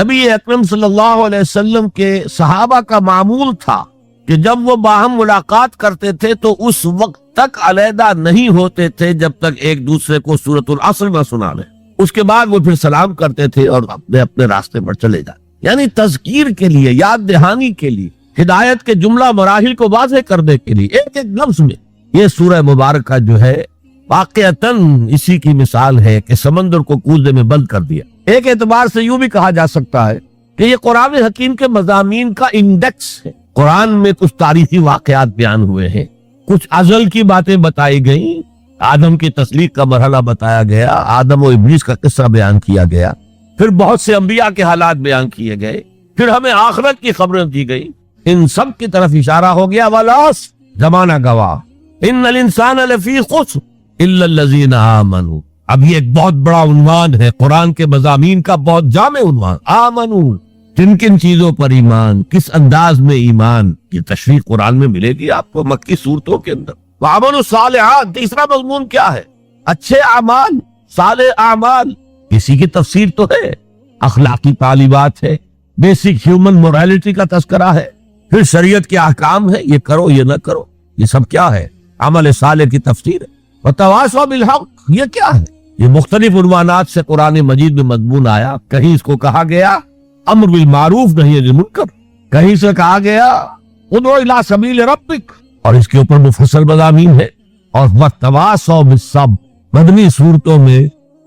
نبی اکرم صلی اللہ علیہ وسلم کے صحابہ کا معمول تھا کہ جب وہ باہم ملاقات کرتے تھے تو اس وقت تک علیحدہ نہیں ہوتے تھے جب تک ایک دوسرے کو سورۃ العصر نہ سنا لیں. اس کے بعد وہ پھر سلام کرتے تھے اور اپنے اپنے راستے پر چلے جاتے. یعنی تذکیر کے لیے، یاد دہانی کے لیے، ہدایت کے جملہ مراحل کو واضح کرنے کے لیے ایک ایک لفظ میں یہ سورہ مبارکہ جو ہے واقعتاً اسی کی مثال ہے کہ سمندر کو کوزے میں بند کر دیا. ایک اعتبار سے یوں بھی کہا جا سکتا ہے کہ یہ قرآن حکیم کے مضامین کا انڈیکس ہے. قرآن میں کچھ تاریخی واقعات بیان ہوئے ہیں، کچھ ازل کی باتیں بتائی گئیں، آدم کی تخلیق کا مرحلہ بتایا گیا، آدم و ابلیس کا قصہ بیان کیا گیا، پھر بہت سے انبیاء کے حالات بیان کیے گئے، پھر ہمیں آخرت کی خبریں دی گئی. ان سب کی طرف اشارہ ہو گیا. والعصر، زمانہ گواہ، ان الانسان لفی خسر الا الذین آمنوا. اب یہ ایک بہت بڑا عنوان ہے قرآن کے مضامین کا، بہت جامع عنوان. آمنوا، کن کن چیزوں پر ایمان، کس انداز میں ایمان، یہ تشریح قرآن میں ملے گی آپ کو مکی صورتوں کے اندر. وعملوا الصالحات، تیسرا مضمون کیا ہے؟ اچھے اعمال، صالح اعمال. اسی کی تفسیر تو ہے، اخلاقی تعلیمات ہے، بیسک ہیومن موریلٹی کا تذکرہ ہے، پھر شریعت کے احکام ہے، یہ کرو یہ نہ کرو. یہ سب کیا ہے؟ عمل صالح کی تفسیر ہے. وتواصوا بالحق، یہ کیا ہے؟ یہ مختلف عنوانات سے قرآن مجید میں مضمون آیا. کہیں اس کو کہا گیا امر بالمعروف نہی عن المنکر، کہیں سے کہا گیا ادعو الی سبیل ربک، اور اس کے اوپر مفصل مضامین ہے. اور وتواصوا بالصبر، مدنی صورتوں میں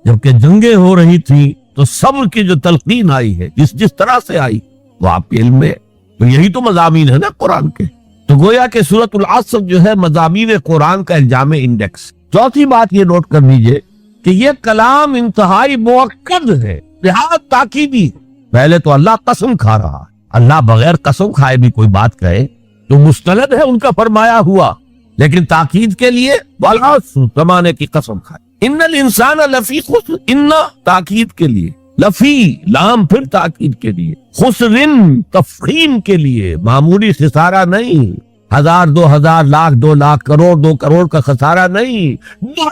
جبکہ جنگیں ہو رہی تھی تو صبر کی جو تلقین آئی ہے جس طرح سے آئی وہ آپ کے علم میں، تو یہی تو مضامین ہے نا قرآن کے. تو گویا کہ سورۃ العصر جو ہے مضامین قرآن کا ایک جامع انڈیکس. چوتھی بات یہ نوٹ کر لیجئے کہ یہ کلام انتہائی موقد ہے، نہایت تاکیدی. پہلے تو اللہ قسم کھا رہا ہے. اللہ بغیر قسم کھائے بھی کوئی بات کہے تو مستند ہے ان کا فرمایا ہوا، لیکن تاکید کے لیے والعصر، زمانے کی قسم کھائے. ان الانسان لفی خسر، ان تاکید کے لیے، لفی لام پھر تاکید کے لیے، خسرن تفخیم کے لیے، معمولی خسارہ نہیں، 1000 2000 لاکھ 2 لاکھ کروڑ 2 کروڑ کا خسارہ نہیں،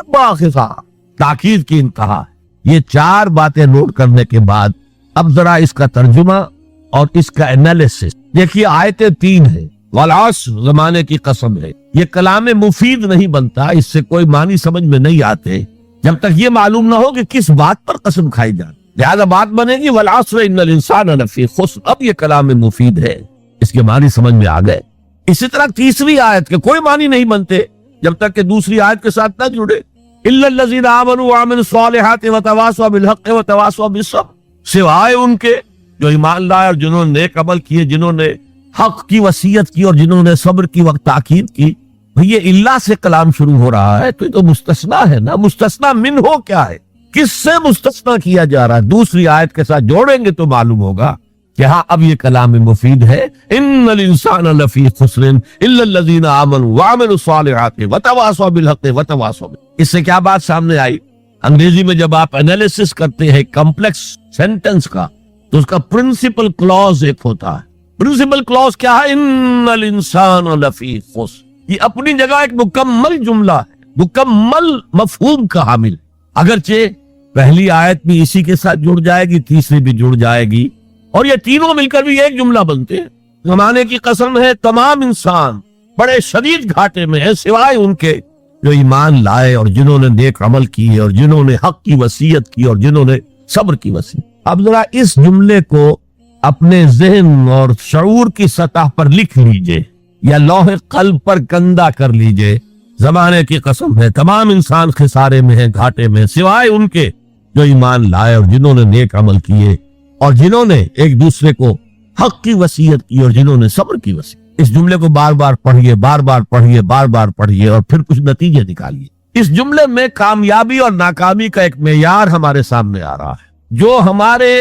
بڑا خسارہ. تاکید کی انتہا. یہ 4 باتیں نوٹ کرنے کے بعد اب ذرا اس کا ترجمہ اور اس کا انالیسس دیکھیے. آیتیں 3 ہیں. والعصر، زمانے کی قسم ہے. یہ کلام مفید نہیں بنتا، اس سے کوئی معنی سمجھ میں نہیں آتے جب تک یہ معلوم نہ ہو کہ کس بات پر قسم کھائی جائے. لہذا بات بنے گی والعصر ان الانسان لفی خسر. اب یہ کلام مفید ہے، اس کے معنی سمجھ میں آ گئے. اسی طرح تیسری آیت کے کوئی معنی نہیں بنتے جب تک کہ دوسری آیت کے ساتھ نہ جڑے. الا الذین آمنوا وعملوا الصالحات وتواصوا بالحق وتواصوا بالصبر، سوائے ان کے جو ایمان لائے اور جنہوں نے نیک عمل کیے، جنہوں نے حق کی وصیت کی اور جنہوں نے صبر کی وقت تاکید کی. یہ اللہ سے کلام شروع ہو رہا ہے تو یہ تو مستثنا ہے نا. مستثنا من ہو کیا ہے، کس سے مستثنا کیا جا رہا ہے؟ دوسری آیت کے ساتھ جوڑیں گے تو معلوم ہوگا کہ ہاں اب یہ کلام مفید ہے. ان الانسان لفی خسر الا الذین آمنوا وعملوا الصالحات وتواصوا بالحق وتواصوا. اس سے کیا بات سامنے آئی؟ انگریزی میں جب آپ انالیسس کرتے ہیں کمپلیکس سینٹنس کا تو اس کا پرنسپل کلوز ایک ہوتا ہے. پرنسپل کلوز کیا ہے؟ ان الانسان لفی خسر. یہ اپنی جگہ ایک مکمل جملہ ہے، مکمل مفہوم کا حامل. اگرچہ پہلی آیت بھی اسی کے ساتھ جڑ جائے گی، تیسری بھی جڑ جائے گی، اور یہ تینوں مل کر بھی ایک جملہ بنتے ہیں. زمانے کی قسم ہے تمام انسان بڑے شدید گھاٹے میں ہیں سوائے ان کے جو ایمان لائے اور جنہوں نے نیک عمل کیے اور جنہوں نے حق کی وصیت کی اور جنہوں نے صبر کی وصیت. اب ذرا اس جملے کو اپنے ذہن اور شعور کی سطح پر لکھ لیجئے یا لوح قلب پر کندہ کر لیجئے. زمانے کی قسم ہے تمام انسان خسارے میں ہیں، گھاٹے میں، سوائے ان کے جو ایمان لائے اور جنہوں نے نیک عمل کیے اور جنہوں نے ایک دوسرے کو حق کی وصیت کی اور جنہوں نے صبر کی وصیت. اس جملے کو بار بار پڑھیے، بار بار پڑھیے، بار بار پڑھیے اور پھر کچھ نتیجے نکالیے. اس جملے میں کامیابی اور ناکامی کا ایک معیار ہمارے سامنے آ رہا ہے جو ہمارے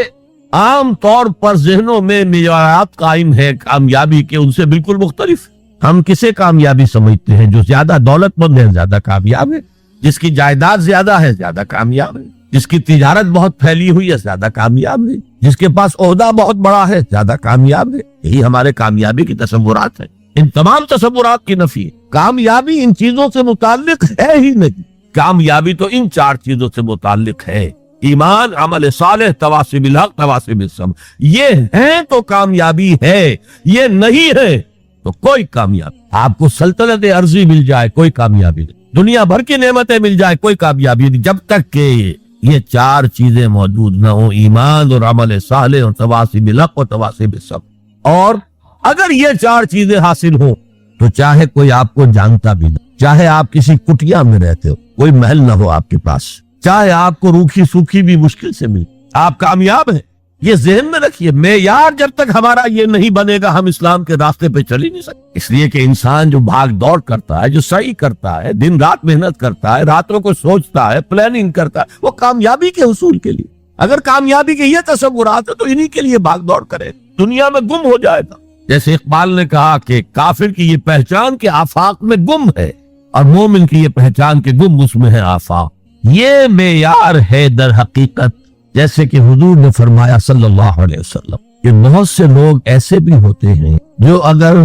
عام طور پر ذہنوں میں معیارات قائم ہے کامیابی کے، ان سے بالکل مختلف. ہم کسے کامیابی سمجھتے ہیں؟ جو زیادہ دولت مند ہے زیادہ کامیاب ہے، جس کی جائیداد زیادہ ہے زیادہ کامیاب ہے، جس کی تجارت بہت پھیلی ہوئی ہے زیادہ کامیاب ہے، جس کے پاس عہدہ بہت بڑا ہے زیادہ کامیاب ہے. یہی ہمارے کامیابی کی تصورات ہیں. ان تمام تصورات کی نفی ہے. کامیابی ان چیزوں سے متعلق ہے ہی نہیں. کامیابی تو ان 4 چیزوں سے متعلق ہے. ایمان، عمل صالح، تواصی بالحق، تواصی بالصبر، یہ ہیں تو کامیابی ہے، یہ نہیں ہے تو کوئی کامیابی۔ آپ کو سلطنت عرضی مل جائے کوئی کامیابی نہیں، دنیا بھر کی نعمتیں مل جائے کوئی کامیابی نہیں، جب تک کہ یہ چار چیزیں موجود نہ ہوں، ایمان اور عمل صالح اور تواصی بالحق اور تواصی بالصبر۔ اور اگر یہ چار چیزیں حاصل ہوں تو چاہے کوئی آپ کو جانتا بھی نہ، چاہے آپ کسی کٹیا میں رہتے ہو، کوئی محل نہ ہو آپ کے پاس، چاہے آپ کو روکھی سوکھی بھی مشکل سے ملے، آپ کامیاب ہیں۔ یہ ذہن میں رکھیے، معیار جب تک ہمارا یہ نہیں بنے گا ہم اسلام کے راستے پہ چل ہی نہیں سکتے۔ اس لیے کہ انسان جو بھاگ دوڑ کرتا ہے، جو سعی کرتا ہے، دن رات محنت کرتا ہے، راتوں کو سوچتا ہے، پلاننگ کرتا ہے، وہ کامیابی کے حصول کے لیے۔ اگر کامیابی کے یہ تصورات ہیں تو انہی کے لیے بھاگ دوڑ کرے، دنیا میں گم ہو جائے گا۔ جیسے اقبال نے کہا کہ کافر کی یہ پہچان کہ آفاق میں گم ہے، اور مومن کی یہ پہچان کہ گم اس میں ہے آفاق۔ یہ معیار ہے در حقیقت، جیسے کہ حضور نے فرمایا صلی اللہ علیہ وسلم کہ بہت سے لوگ ایسے بھی ہوتے ہیں جو اگر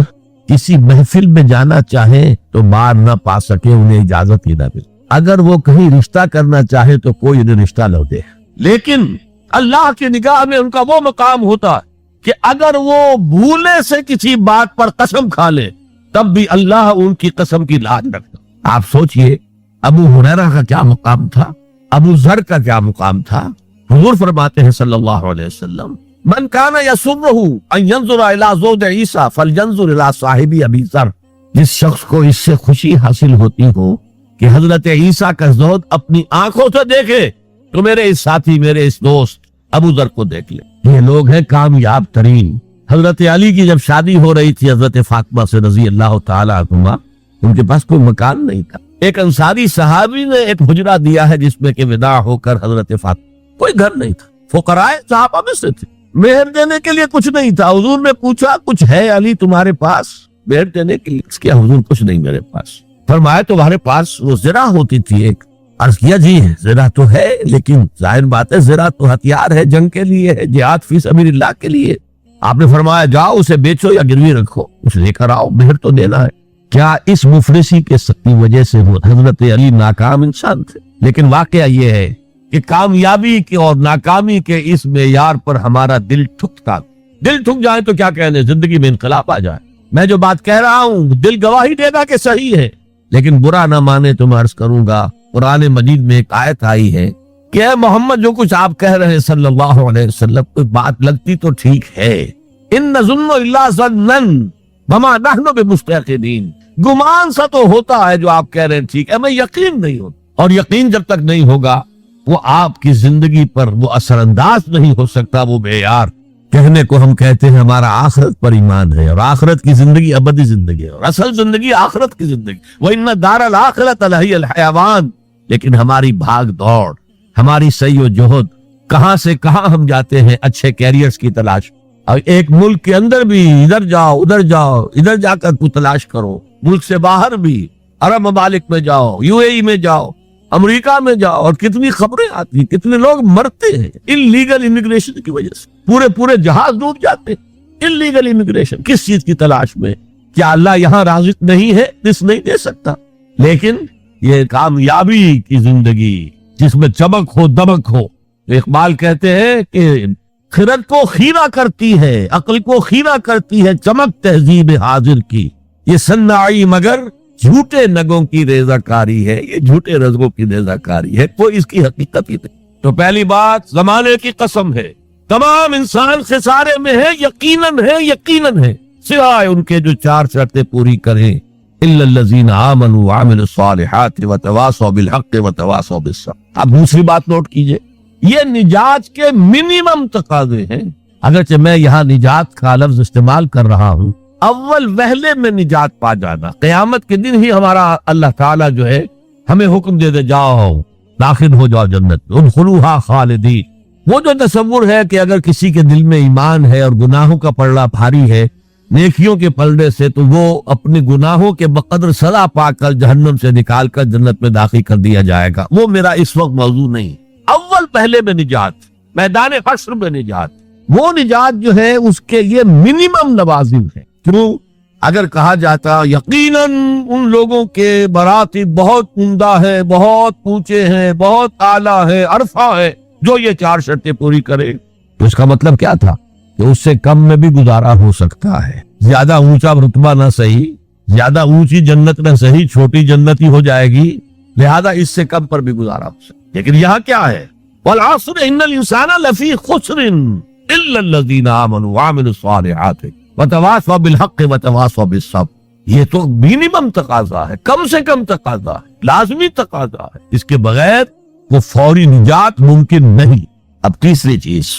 کسی محفل میں جانا چاہیں تو باہر نہ پا سکے، انہیں اجازت ہی نہ ملے، اگر وہ کہیں رشتہ کرنا چاہے تو کوئی انہیں رشتہ نہ دے، لیکن اللہ کی نگاہ میں ان کا وہ مقام ہوتا ہے کہ اگر وہ بھولے سے کسی بات پر قسم کھا لے تب بھی اللہ ان کی قسم کی لاج رکھتا۔ آپ سوچئے ابو ہریرہ کا کیا مقام تھا، ابو ذر کا کیا مقام تھا۔ حضور فرماتے ہیں صلی اللہ علیہ وسلم من کان یسرہ ان ینظر الی زوج عیسیٰ فلینظر الی صاحب ابی ذر، جس شخص کو اس سے خوشی حاصل ہوتی ہو کہ حضرت عیسیٰ کا زوج اپنی آنکھوں سے دیکھے تو میرے اس ساتھی، میرے اس دوست ابو ذر کو دیکھ لے۔ یہ لوگ ہیں کامیاب ترین۔ حضرت علی کی جب شادی ہو رہی تھی حضرت فاطمہ سے رضی اللہ تعالی عنہما، ان کے پاس کوئی مکان نہیں تھا، ایک انصاری صحابی نے ایک حجرہ دیا ہے جس میں کہ وداع ہو کر حضرت فاطمہ، کوئی گھر نہیں تھا، فقراء صحابہ میں سے تھے، مہر دینے کے لیے کچھ نہیں تھا۔ حضور نے پوچھا کچھ ہے علی تمہارے پاس مہر دینے کے لیے؟ اس کیا حضور کچھ نہیں میرے پاس۔ فرمایا تمہارے پاس وہ زرہ ہوتی تھی ایک؟ عرض کیا جی زرہ تو ہے، لیکن ظاہر بات ہے زرہ تو ہتھیار ہے، جنگ کے لیے ہے، جہاد فی سبیل اللہ کے لیے۔ آپ نے فرمایا جاؤ اسے بیچو یا گروی رکھو، اسے لے کر آؤ، مہر تو دینا ہے۔ کیا اس مفلسی کے کی وجہ سے وہ حضرت علی ناکام انسان تھے؟ لیکن واقعہ یہ ہے کہ کامیابی کے اور ناکامی کے اس معیار پر ہمارا دل ٹھکتا، دل ٹھک جائے تو کیا کہنے، زندگی میں انقلاب آ جائے۔ میں جو بات کہہ رہا ہوں دل گواہی دے گا کہ صحیح ہے، لیکن برا نہ مانے تو میں عرض کروں گا، قرآن مجید میں ایک آیت آئی ہے کہ اے محمد جو کچھ آپ کہہ رہے ہیں صلی اللہ علیہ وسلم، کوئی بات لگتی تو ٹھیک ہے، ان نظن الا ظنا وما نحن بمستيقنين، گمان سا تو ہوتا ہے جو آپ کہہ رہے ہیں ٹھیک ہے، میں یقین نہیں ہوتا، اور یقین جب تک نہیں ہوگا وہ آپ کی زندگی پر وہ اثر انداز نہیں ہو سکتا۔ وہ معیار کہنے کو ہم کہتے ہیں ہمارا آخرت پر ایمان ہے، اور آخرت کی زندگی ابدی زندگی ہے، اور اصل زندگی آخرت کی زندگی، وَإِنَّ دَارَ الْآخِرَةَ لَهِيَ الْحَيَوَانُ۔ لیکن ہماری بھاگ دوڑ، ہماری سعی و جہد، کہاں سے کہاں ہم جاتے ہیں اچھے کیریئرز کی تلاش، اور ایک ملک کے اندر بھی ادھر جاؤ ادھر جاؤ، ادھر جا کر کو تلاش کرو، ملک سے باہر بھی عرب ممالک میں جاؤ، یو اے ای میں جاؤ، امریکہ میں جاؤ، اور کتنی خبریں آتی ہیں، کتنے لوگ مرتے ہیں انلیگل امیگریشن کی وجہ سے، پورے جہاز ڈوب جاتے ہیں انلیگل امیگریشن۔ کس چیز کی تلاش میں؟ کیا اللہ یہاں رازق نہیں ہے، رزق نہیں دے سکتا؟ لیکن یہ کامیابی کی زندگی جس میں چمک ہو دمک ہو، اقبال کہتے ہیں کہ خرد کو خیرہ کرتی ہے، عقل کو خیرہ کرتی ہے چمک تہذیب حاضر کی، یہ صناعی مگر جھوٹے نگوں کی ریزہ کاری ہے، یہ جھوٹے رزقوں کی ریزہ کاری ہے، کوئی اس کی حقیقت ہی نہیں۔ تو پہلی بات زمانے کی قسم ہے، تمام انسان خسارے میں ہے، یقیناً ہے سوائے ان کے جو چار شرطیں پوری کریں، الا الذین آمنوا وعملوا الصالحات وتواصوا بالحق وتواصوا بالصبر۔ اب دوسری بات نوٹ کیجئے، یہ نجات کے منیمم تقاضے ہیں، اگرچہ میں یہاں نجات کا لفظ استعمال کر رہا ہوں، اول وہلے میں نجات پا جانا، قیامت کے دن ہی ہمارا اللہ تعالیٰ جو ہے ہمیں حکم دے جاؤ داخل ہو جاؤ جنت، ادخلوها خالدین۔ وہ جو تصور ہے کہ اگر کسی کے دل میں ایمان ہے اور گناہوں کا پلڑا بھاری ہے نیکیوں کے پلڑے سے، تو وہ اپنے گناہوں کے بقدر سزا پا کر جہنم سے نکال کر جنت میں داخل کر دیا جائے گا۔ وہ میرا اس وقت موضوع نہیں، اول پہلے میں نجات، میدان حشر میں نجات، وہ نجات جو ہے اس کے یہ منیمم لوازم ہے۔ کیوں؟ اگر کہا جاتا یقیناً ان لوگوں کے مراتب بہت عمدہ ہے، بہت اونچے ہیں، بہت اعلیٰ ہے، عرفہ ہے، جو یہ 4 شرطیں پوری کرے. تو اس کا مطلب کیا تھا کہ اس سے کم میں بھی گزارا ہو سکتا ہے. زیادہ اونچا رتبہ نہ صحیح, زیادہ اونچی جنت نہ صحیح, چھوٹی جنت ہی ہو جائے گی, لہذا اس سے کم پر بھی گزارا ہو سکتا. لیکن یہاں کیا ہے, والعصر ان الانسان لفی خسر الا الذین آمنوا وعملوا الصالحات وتواصوا بالحق وتواصوا بالصبر. یہ تو منیمم تقاضا ہے, کم سے کم تقاضا ہے, لازمی تقاضا ہے. اس کے بغیر وہ فوری نجات ممکن نہیں. اب تیسری چیز,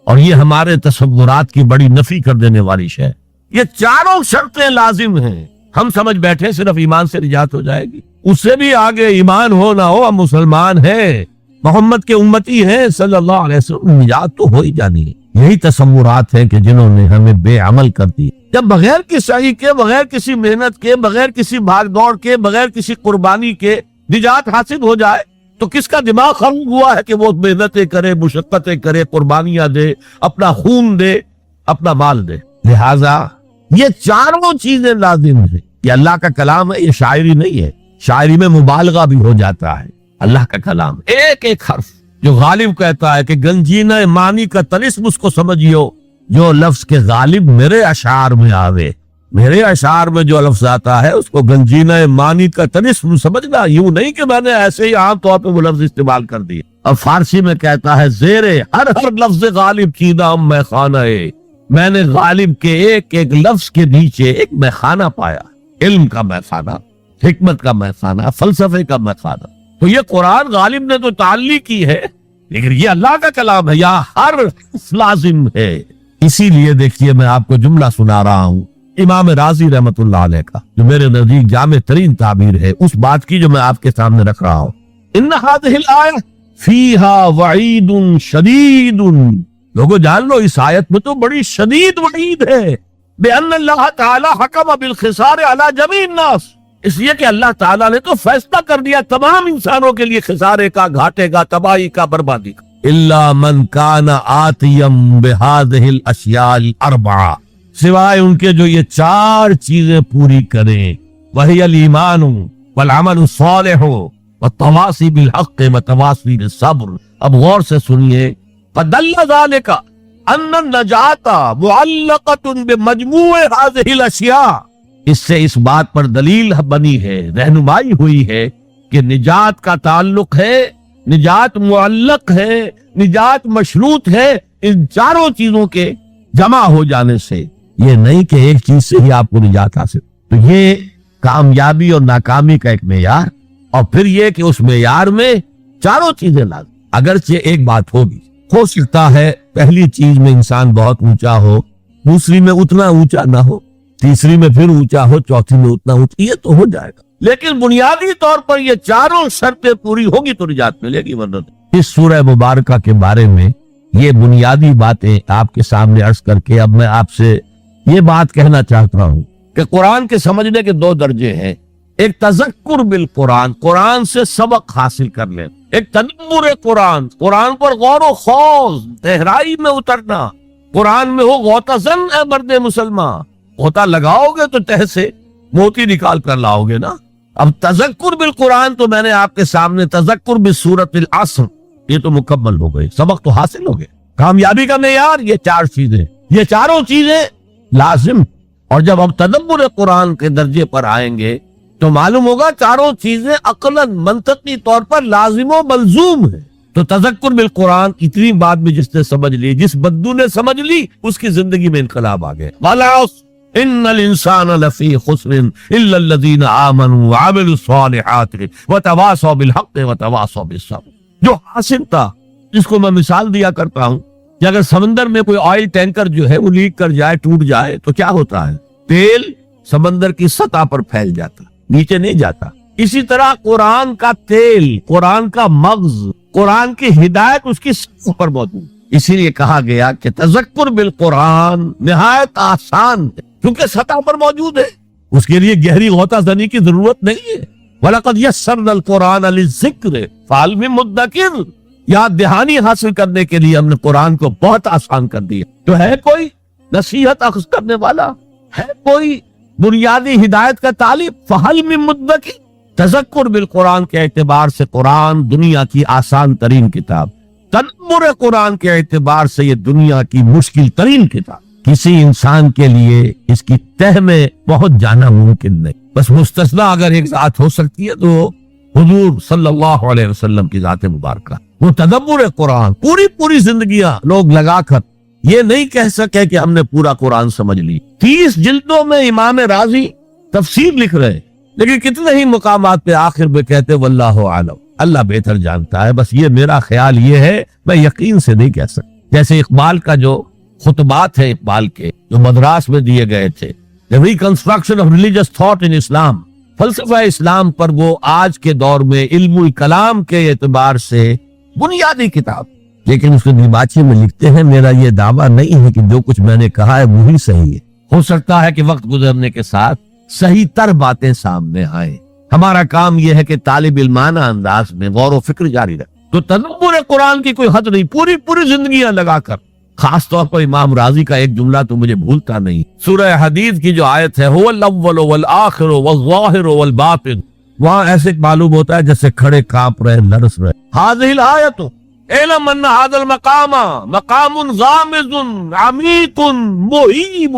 اور یہ ہمارے تصورات کی بڑی نفی کر دینے والی شے, یہ 4 شرطیں لازم ہیں. ہم سمجھ بیٹھے صرف ایمان سے نجات ہو جائے گی. اس سے بھی آگے ایمان ہو نہ ہو, ہم مسلمان ہیں, محمد کے امتی ہیں صلی اللہ علیہ وسلم, نجات تو ہو ہی جانی ہے. یہی تصورات ہیں کہ جنہوں نے ہمیں بے عمل کر دی. جب بغیر کسی سعی کے, بغیر کسی محنت کے, بغیر کسی بھاگ دوڑ کے, بغیر کسی قربانی کے نجات حاصل ہو جائے تو کس کا دماغ خراب ہوا ہے کہ وہ محنتیں کرے, مشقتیں کرے, قربانیاں دے, اپنا خون دے, اپنا مال دے. لہذا یہ 4 چیزیں لازم ہیں. یہ اللہ کا کلام ہے, یہ شاعری نہیں ہے. شاعری میں مبالغہ بھی ہو جاتا ہے. اللہ کا کلام ایک ایک حرف, جو غالب کہتا ہے کہ گنجینہ معنی کا طلسم اس کو سمجھیو, جو لفظ کے غالب میرے اشعار میں آوے. میرے اشعار میں جو لفظ آتا ہے اس کو گنجینہ معنی کا طلسم سمجھنا, یوں نہیں کہ میں نے ایسے ہی عام طور پہ وہ لفظ استعمال کر دیا. اب فارسی میں کہتا ہے زیرے ہر لفظ غالب چیدہ میں خانہ ہے. میں نے غالب کے ایک ایک لفظ کے نیچے ایک میخانہ پایا, علم کا میخانہ, حکمت کا میخانہ, فلسفے کا میخانہ. تو یہ قرآن غالب نے تو تعلیق کی ہے, لیکن یہ اللہ کا کلام ہے, یہاں ہر لازم ہے. اسی لیے دیکھیے میں آپ کو جملہ سنا رہا ہوں امام رازی رحمت اللہ علیہ کا, جو میرے نزدیک جامع ترین تعبیر ہے اس بات کی جو میں آپ کے سامنے رکھ رہا ہوں. ان هذه الآیہ فیہا وعید شدید. لوگوں جان لو, اس آیت میں تو بڑی شدید وعید ہے. بأن اللہ تعالی حکم بالخسار علی جمیع الناس, اس لیے کہ اللہ تعالیٰ نے تو فیصلہ کر دیا تمام انسانوں کے لیے خسارے کا, گھاٹے کا, تباہی کا, بربادی کا. الا من کان آتیا بہذہ الاشیاء الاربعہ, سوائے ان کے جو یہ 4 چیزیں پوری کریں. وہی الایمان والعمل الصالح والتواصی بالحق والتواصی بالصبر. اب غور سے سنیے, فدل ذلک ان النجات معلقۃ بمجموع هذه الاشیاء. اس سے اس بات پر دلیل بنی ہے, رہنمائی ہوئی ہے کہ نجات کا تعلق ہے, نجات معلق ہے, نجات مشروط ہے ان 4 چیزوں کے جمع ہو جانے سے. یہ نہیں کہ ایک چیز سے ہی آپ کو نجات حاصل. تو یہ کامیابی اور ناکامی کا ایک معیار, اور پھر یہ کہ اس معیار میں 4 چیزیں لازم. اگرچہ ایک بات ہوگی, ہو سکتا ہے پہلی چیز میں انسان بہت اونچا ہو, دوسری میں اتنا اونچا نہ ہو, تیسری میں پھر اونچا ہو, چوتھی میں اتنا اونچا, یہ تو ہو جائے گا. لیکن بنیادی طور پر یہ 4 شرطیں پوری ہوگی تو نجات ملے گی, ورنہ. اس سورہ مبارکہ کے بارے میں یہ بنیادی باتیں آپ کے سامنے عرض کر کے اب میں آپ سے یہ بات کہنا چاہتا ہوں کہ قرآن کے سمجھنے کے 2 درجے ہیں. ایک تذکر بالقرآن, قرآن سے سبق حاصل کر لیں. ایک تدبر قرآن, قرآن پر غور و خوض, گہرائی میں اترنا. قرآن میں ہو غوطہ-زن اے مرد مسلمان, غوطہ لگاؤ گے تو تہ سے موتی نکال کر لاؤ گے نا. اب تذکر بالقرآن تو میں نے آپ کے سامنے تذکر بسورۃ العصر, یہ تو مکمل ہو گئے, سبق تو حاصل ہو گئے. کامیابی کا معیار یہ 4 چیزیں, یہ 4 چیزیں لازم. اور جب اب تدبر قرآن کے درجے پر آئیں گے تو معلوم ہوگا 4 چیزیں عقلاً منطقی طور پر لازم و ملزوم ہیں. تو تذکر بالقرآن اتنی بات بھی جس نے سمجھ لی, جس بدو نے سمجھ لی, اس کی زندگی میں انقلاب آ گیا. ان الانسان لفی خسر الا الذین آمنوا وعملوا الصالحات وتواصوا بالحق وتواصوا بالصبر. جو حاصل تھا, جس کو میں مثال دیا کرتا ہوں کہ اگر سمندر میں کوئی آئل ٹینکر جو ہے وہ لیک کر جائے, ٹوٹ جائے, تو کیا ہوتا ہے, تیل سمندر کی سطح پر پھیل جاتا, نیچے نہیں جاتا. اسی طرح قرآن کا تیل, قرآن کا مغز, قرآن کی ہدایت اس کی سطح پر موجود. اسی لیے کہا گیا کہ تذکر بالقرآن نہایت آسان ہے, کیونکہ سطح پر موجود ہے. اس کے لیے گہری غوطہ زنی کی ضرورت نہیں ہے. وَلَقَدْ يَسَّرْنَا الْقُرْآنَ لِلذِّكْرِ فَهَلْ مِن مُدَّكِرٍ. یاد دہانی حاصل کرنے کے لیے ہم نے قرآن کو بہت آسان کر دیا. تو ہے کوئی نصیحت اخذ کرنے والا, ہے کوئی بنیادی ہدایت کا طالب, فَهَلْ مِن مُدَّكِرٍ. تذکر بالقرآن کے اعتبار سے قرآن دنیا کی آسان ترین کتاب. تدبر قرآن کے اعتبار سے یہ دنیا کی مشکل ترین کتاب، کسی انسان کے لیے اس کی تہ میں پہنچ جانا ممکن نہیں، بس مستثنا اگر ایک ذات ہو سکتی ہے تو حضور صلی اللہ علیہ وسلم کی ذات مبارکہ۔ وہ تدبر قرآن پوری زندگیاں لوگ لگا کر یہ نہیں کہہ سکے کہ ہم نے پورا قرآن سمجھ لی۔ 30 جلدوں میں امام رازی تفسیر لکھ رہے، لیکن کتنے ہی مقامات پہ آخر میں کہتے واللہ عالم، اللہ بہتر جانتا ہے، بس یہ میرا خیال یہ ہے، میں یقین سے نہیں کہہ سکتا۔ جیسے اقبال کا جو خطبات ہیں اقبال کے جو مدراس میں دیے گئے تھے، The Reconstruction of Religious Thought in Islam، فلسفہ اسلام پر، وہ آج کے دور میں علم الکلام کے اعتبار سے بنیادی کتاب، لیکن اس کے دیباچے میں لکھتے ہیں میرا یہ دعویٰ نہیں ہے کہ جو کچھ میں نے کہا ہے وہی صحیح ہے، ہو سکتا ہے کہ وقت گزرنے کے ساتھ صحیح تر باتیں سامنے آئیں، ہمارا کام یہ ہے کہ طالب علمانہ انداز میں غور و فکر جاری رکھیں۔ تو تدبر قرآن کی کوئی حد نہیں، پوری زندگیاں لگا کر، خاص طور پر امام رازی کا ایک جملہ تو مجھے بھولتا نہیں، سورہ حدید کی جو آیت ہے هو الاول والآخر والظاہر والباطن، وہاں ایسے معلوم ہوتا ہے جیسے کھڑے کانپ رہے، لرز رہے۔ هذه الآیت اعلم ان هذا المقام مقام غامض عمیق مہیب،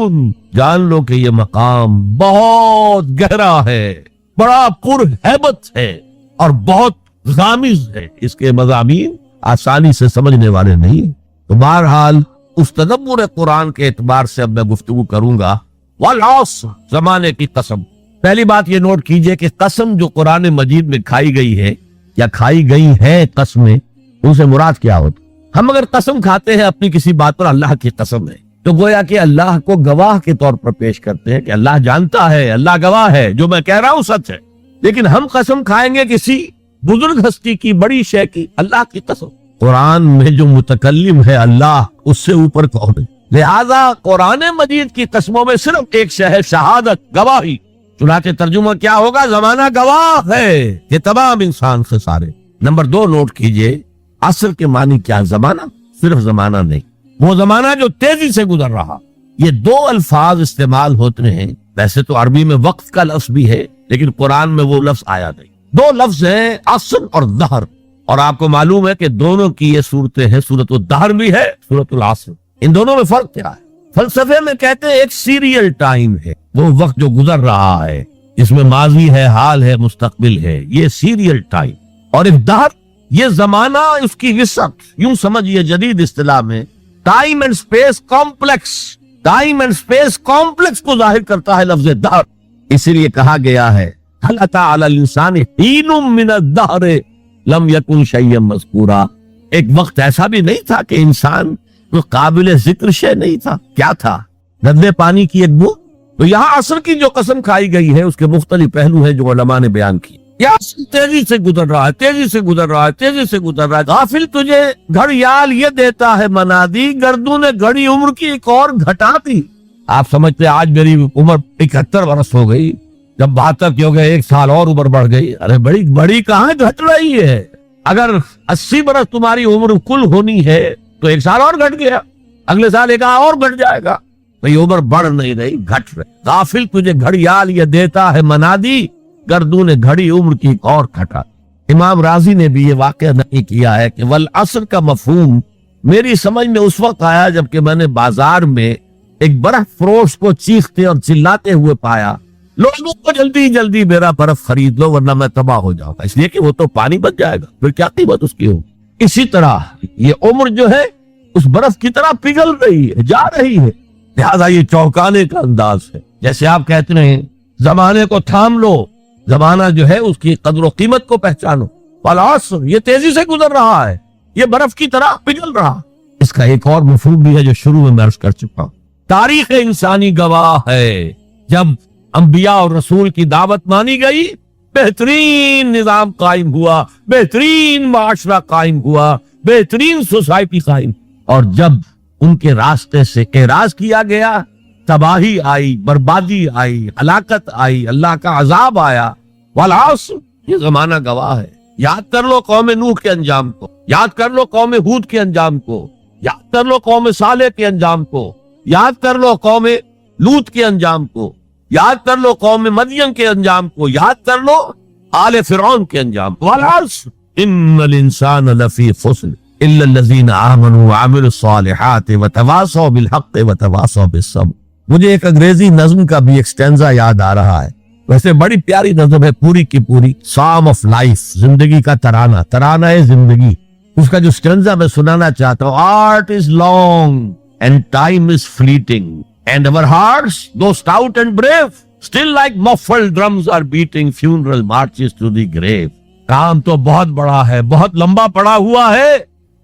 جان لو کہ یہ مقام بہت گہرا ہے، بڑا پرہیبت ہے اور بہت غامض ہے، اس کے مضامین آسانی سے سمجھنے والے نہیں۔ تو بہرحال اس تدبر قرآن کے اعتبار سے اب میں گفتگو کروں گا۔ والعصر، زمانے کی قسم۔ پہلی بات یہ نوٹ کیجئے کہ قسم جو قرآن مجید میں کھائی گئی ہے یا کھائی گئی ہیں قسمیں، ان سے مراد کیا ہوتا؟ ہم اگر قسم کھاتے ہیں اپنی کسی بات پر، اللہ کی قسم ہے، تو گویا کہ اللہ کو گواہ کے طور پر پیش کرتے ہیں کہ اللہ جانتا ہے، اللہ گواہ ہے، جو میں کہہ رہا ہوں سچ ہے۔ لیکن ہم قسم کھائیں گے کسی بزرگ ہستی کی، بڑی شے کی، اللہ کی قسم۔ قرآن میں جو متکلم ہے اللہ، اس سے اوپر کون ہے؟ لہذا قرآن مجید کی قسموں میں صرف ایک شے ہے، شہادت، گواہی۔ چنانچہ ترجمہ کیا ہوگا؟ زمانہ گواہ ہے کہ تمام انسان سے سارے۔ نمبر 2 نوٹ کیجئے، عصر کے معنی کیا؟ زمانہ، صرف زمانہ نہیں، وہ زمانہ جو تیزی سے گزر رہا۔ یہ 2 الفاظ استعمال ہوتے ہیں، ویسے تو عربی میں وقت کا لفظ بھی ہے، لیکن قرآن میں وہ لفظ آیا نہیں۔ 2 لفظ ہیں، عصر اور دہر، اور آپ کو معلوم ہے کہ دونوں کی یہ صورتیں ہیں، سورۃ الدہر بھی ہے، سورۃ العصر۔ ان دونوں میں فرق کیا ہے؟ فلسفے میں کہتے ہیں ایک سیریل ٹائم ہے، وہ وقت جو گزر رہا ہے، اس میں ماضی ہے، حال ہے، مستقبل ہے، یہ سیریل ٹائم۔ اور ایک دہر، یہ زمانہ، اس کی وسعت، یوں سمجھیے جدید اصطلاح میں time and space complex, time and space complex کو ظاہر کرتا ہے لفظ دہر۔ اسی لیے کہا گیا ہے هل اتى على الانسان حين من الدهر لم يكن شيئا مذکورا، ایک وقت ایسا بھی نہیں تھا کہ انسان کوئی قابل ذکر شے نہیں تھا۔ کیا تھا؟ ندوے پانی کی ایک بوند۔ تو یہاں عصر کی جو قسم کھائی گئی ہے اس کے مختلف پہلو ہیں جو علماء نے بیان کی۔ یہ عصر تیزی سے گزر رہا ہے، تیزی سے گزر رہا ہے، تیزی سے گزر رہا ہے۔ غافل تجھے گھڑیال یہ دیتا ہے منادی، گردوں نے گھڑی عمر کی ایک اور گھٹا دی۔ آپ سمجھتے آج میری عمر 71 برس ہو گئی، جب 72 کی ہو گئے، 1 سال اور عمر بڑھ گئی۔ ارے بڑی کہاں گھٹ رہی ہے؟ اگر 80 برس تمہاری عمر کل ہونی ہے تو 1 سال اور گھٹ گیا، اگلے سال 1 اور گھٹ جائے گا، تو یہ عمر بڑھ نہیں رہی، گھٹ رہی۔ غافل تجھے گھڑیال یہ دیتا ہے منادی، گردوں نے گھڑی عمر کی ایک اور گھٹا۔ امام رازی نے بھی یہ واقعہ نقل کیا ہے کہ والعصر کا مفہوم میری سمجھ میں اس وقت آیا جب کہ میں نے بازار میں ایک برف فروش کو چیختے اور چلاتے ہوئے پایا، لوگوں کو جلدی میرا برف خرید لو ورنہ میں تباہ ہو جاؤں گا، اس لیے کہ وہ تو پانی بچ جائے گا، پھر کیا قیمت اس کی ہوگی۔ اسی طرح یہ عمر جو ہے اس برف کی طرح پگھل رہی ہے، جا رہی ہے، لہذا یہ چونکانے کا انداز ہے۔ جیسے آپ کہتے ہیں زمانے کو تھام لو، زمانہ جو ہے اس کی قدر و قیمت کو پہچانو۔ والعصر، یہ تیزی سے گزر رہا ہے، یہ برف کی طرح پگھل رہا۔ اس کا ایک اور مفہوم بھی ہے جو شروع میں عرض کر چکا ہوں، تاریخ انسانی گواہ ہے۔ جب انبیاء اور رسول کی دعوت مانی گئی، بہترین نظام قائم ہوا، بہترین معاشرہ قائم ہوا، بہترین سوسائٹی قائم، اور جب ان کے راستے سے اعراض کیا گیا، تباہی آئی، بربادی آئی، ہلاکت آئی، اللہ کا عذاب آیا۔ والعصر، یہ زمانہ گواہ ہے۔ یاد کر لو قوم نوح کے انجام کو، یاد کر لو قوم ہود کے انجام کو، یاد کر لو قوم صالح کے انجام کو، یاد کر لو قوم لوط کے انجام کو، یاد کر لو قوم مدین کے انجام کو، یاد کر لو آل فرعون کے انجام کو۔ والعصر ان الانسان لفی خسر، الا الذین آمنوا وعملوا الصالحات وتواصوا بالحق وتواصوا بالصبر. مجھے ایک انگریزی نظم کا بھی ایک سٹینزا یاد آ رہا ہے. ویسے بڑی پیاری نظم ہے پوری کی پوری. سام آف لائف، زندگی کا ترانہ، ترانہ ہے زندگی. اس کا جو سٹینزا میں سنانا چاہتا ہوں: art is long and time is fleeting and our hearts, though stout and brave, still like muffled drums are beating funeral marches to the grave. کام تو بہت بڑا ہے، بہت لمبا پڑا ہوا ہے،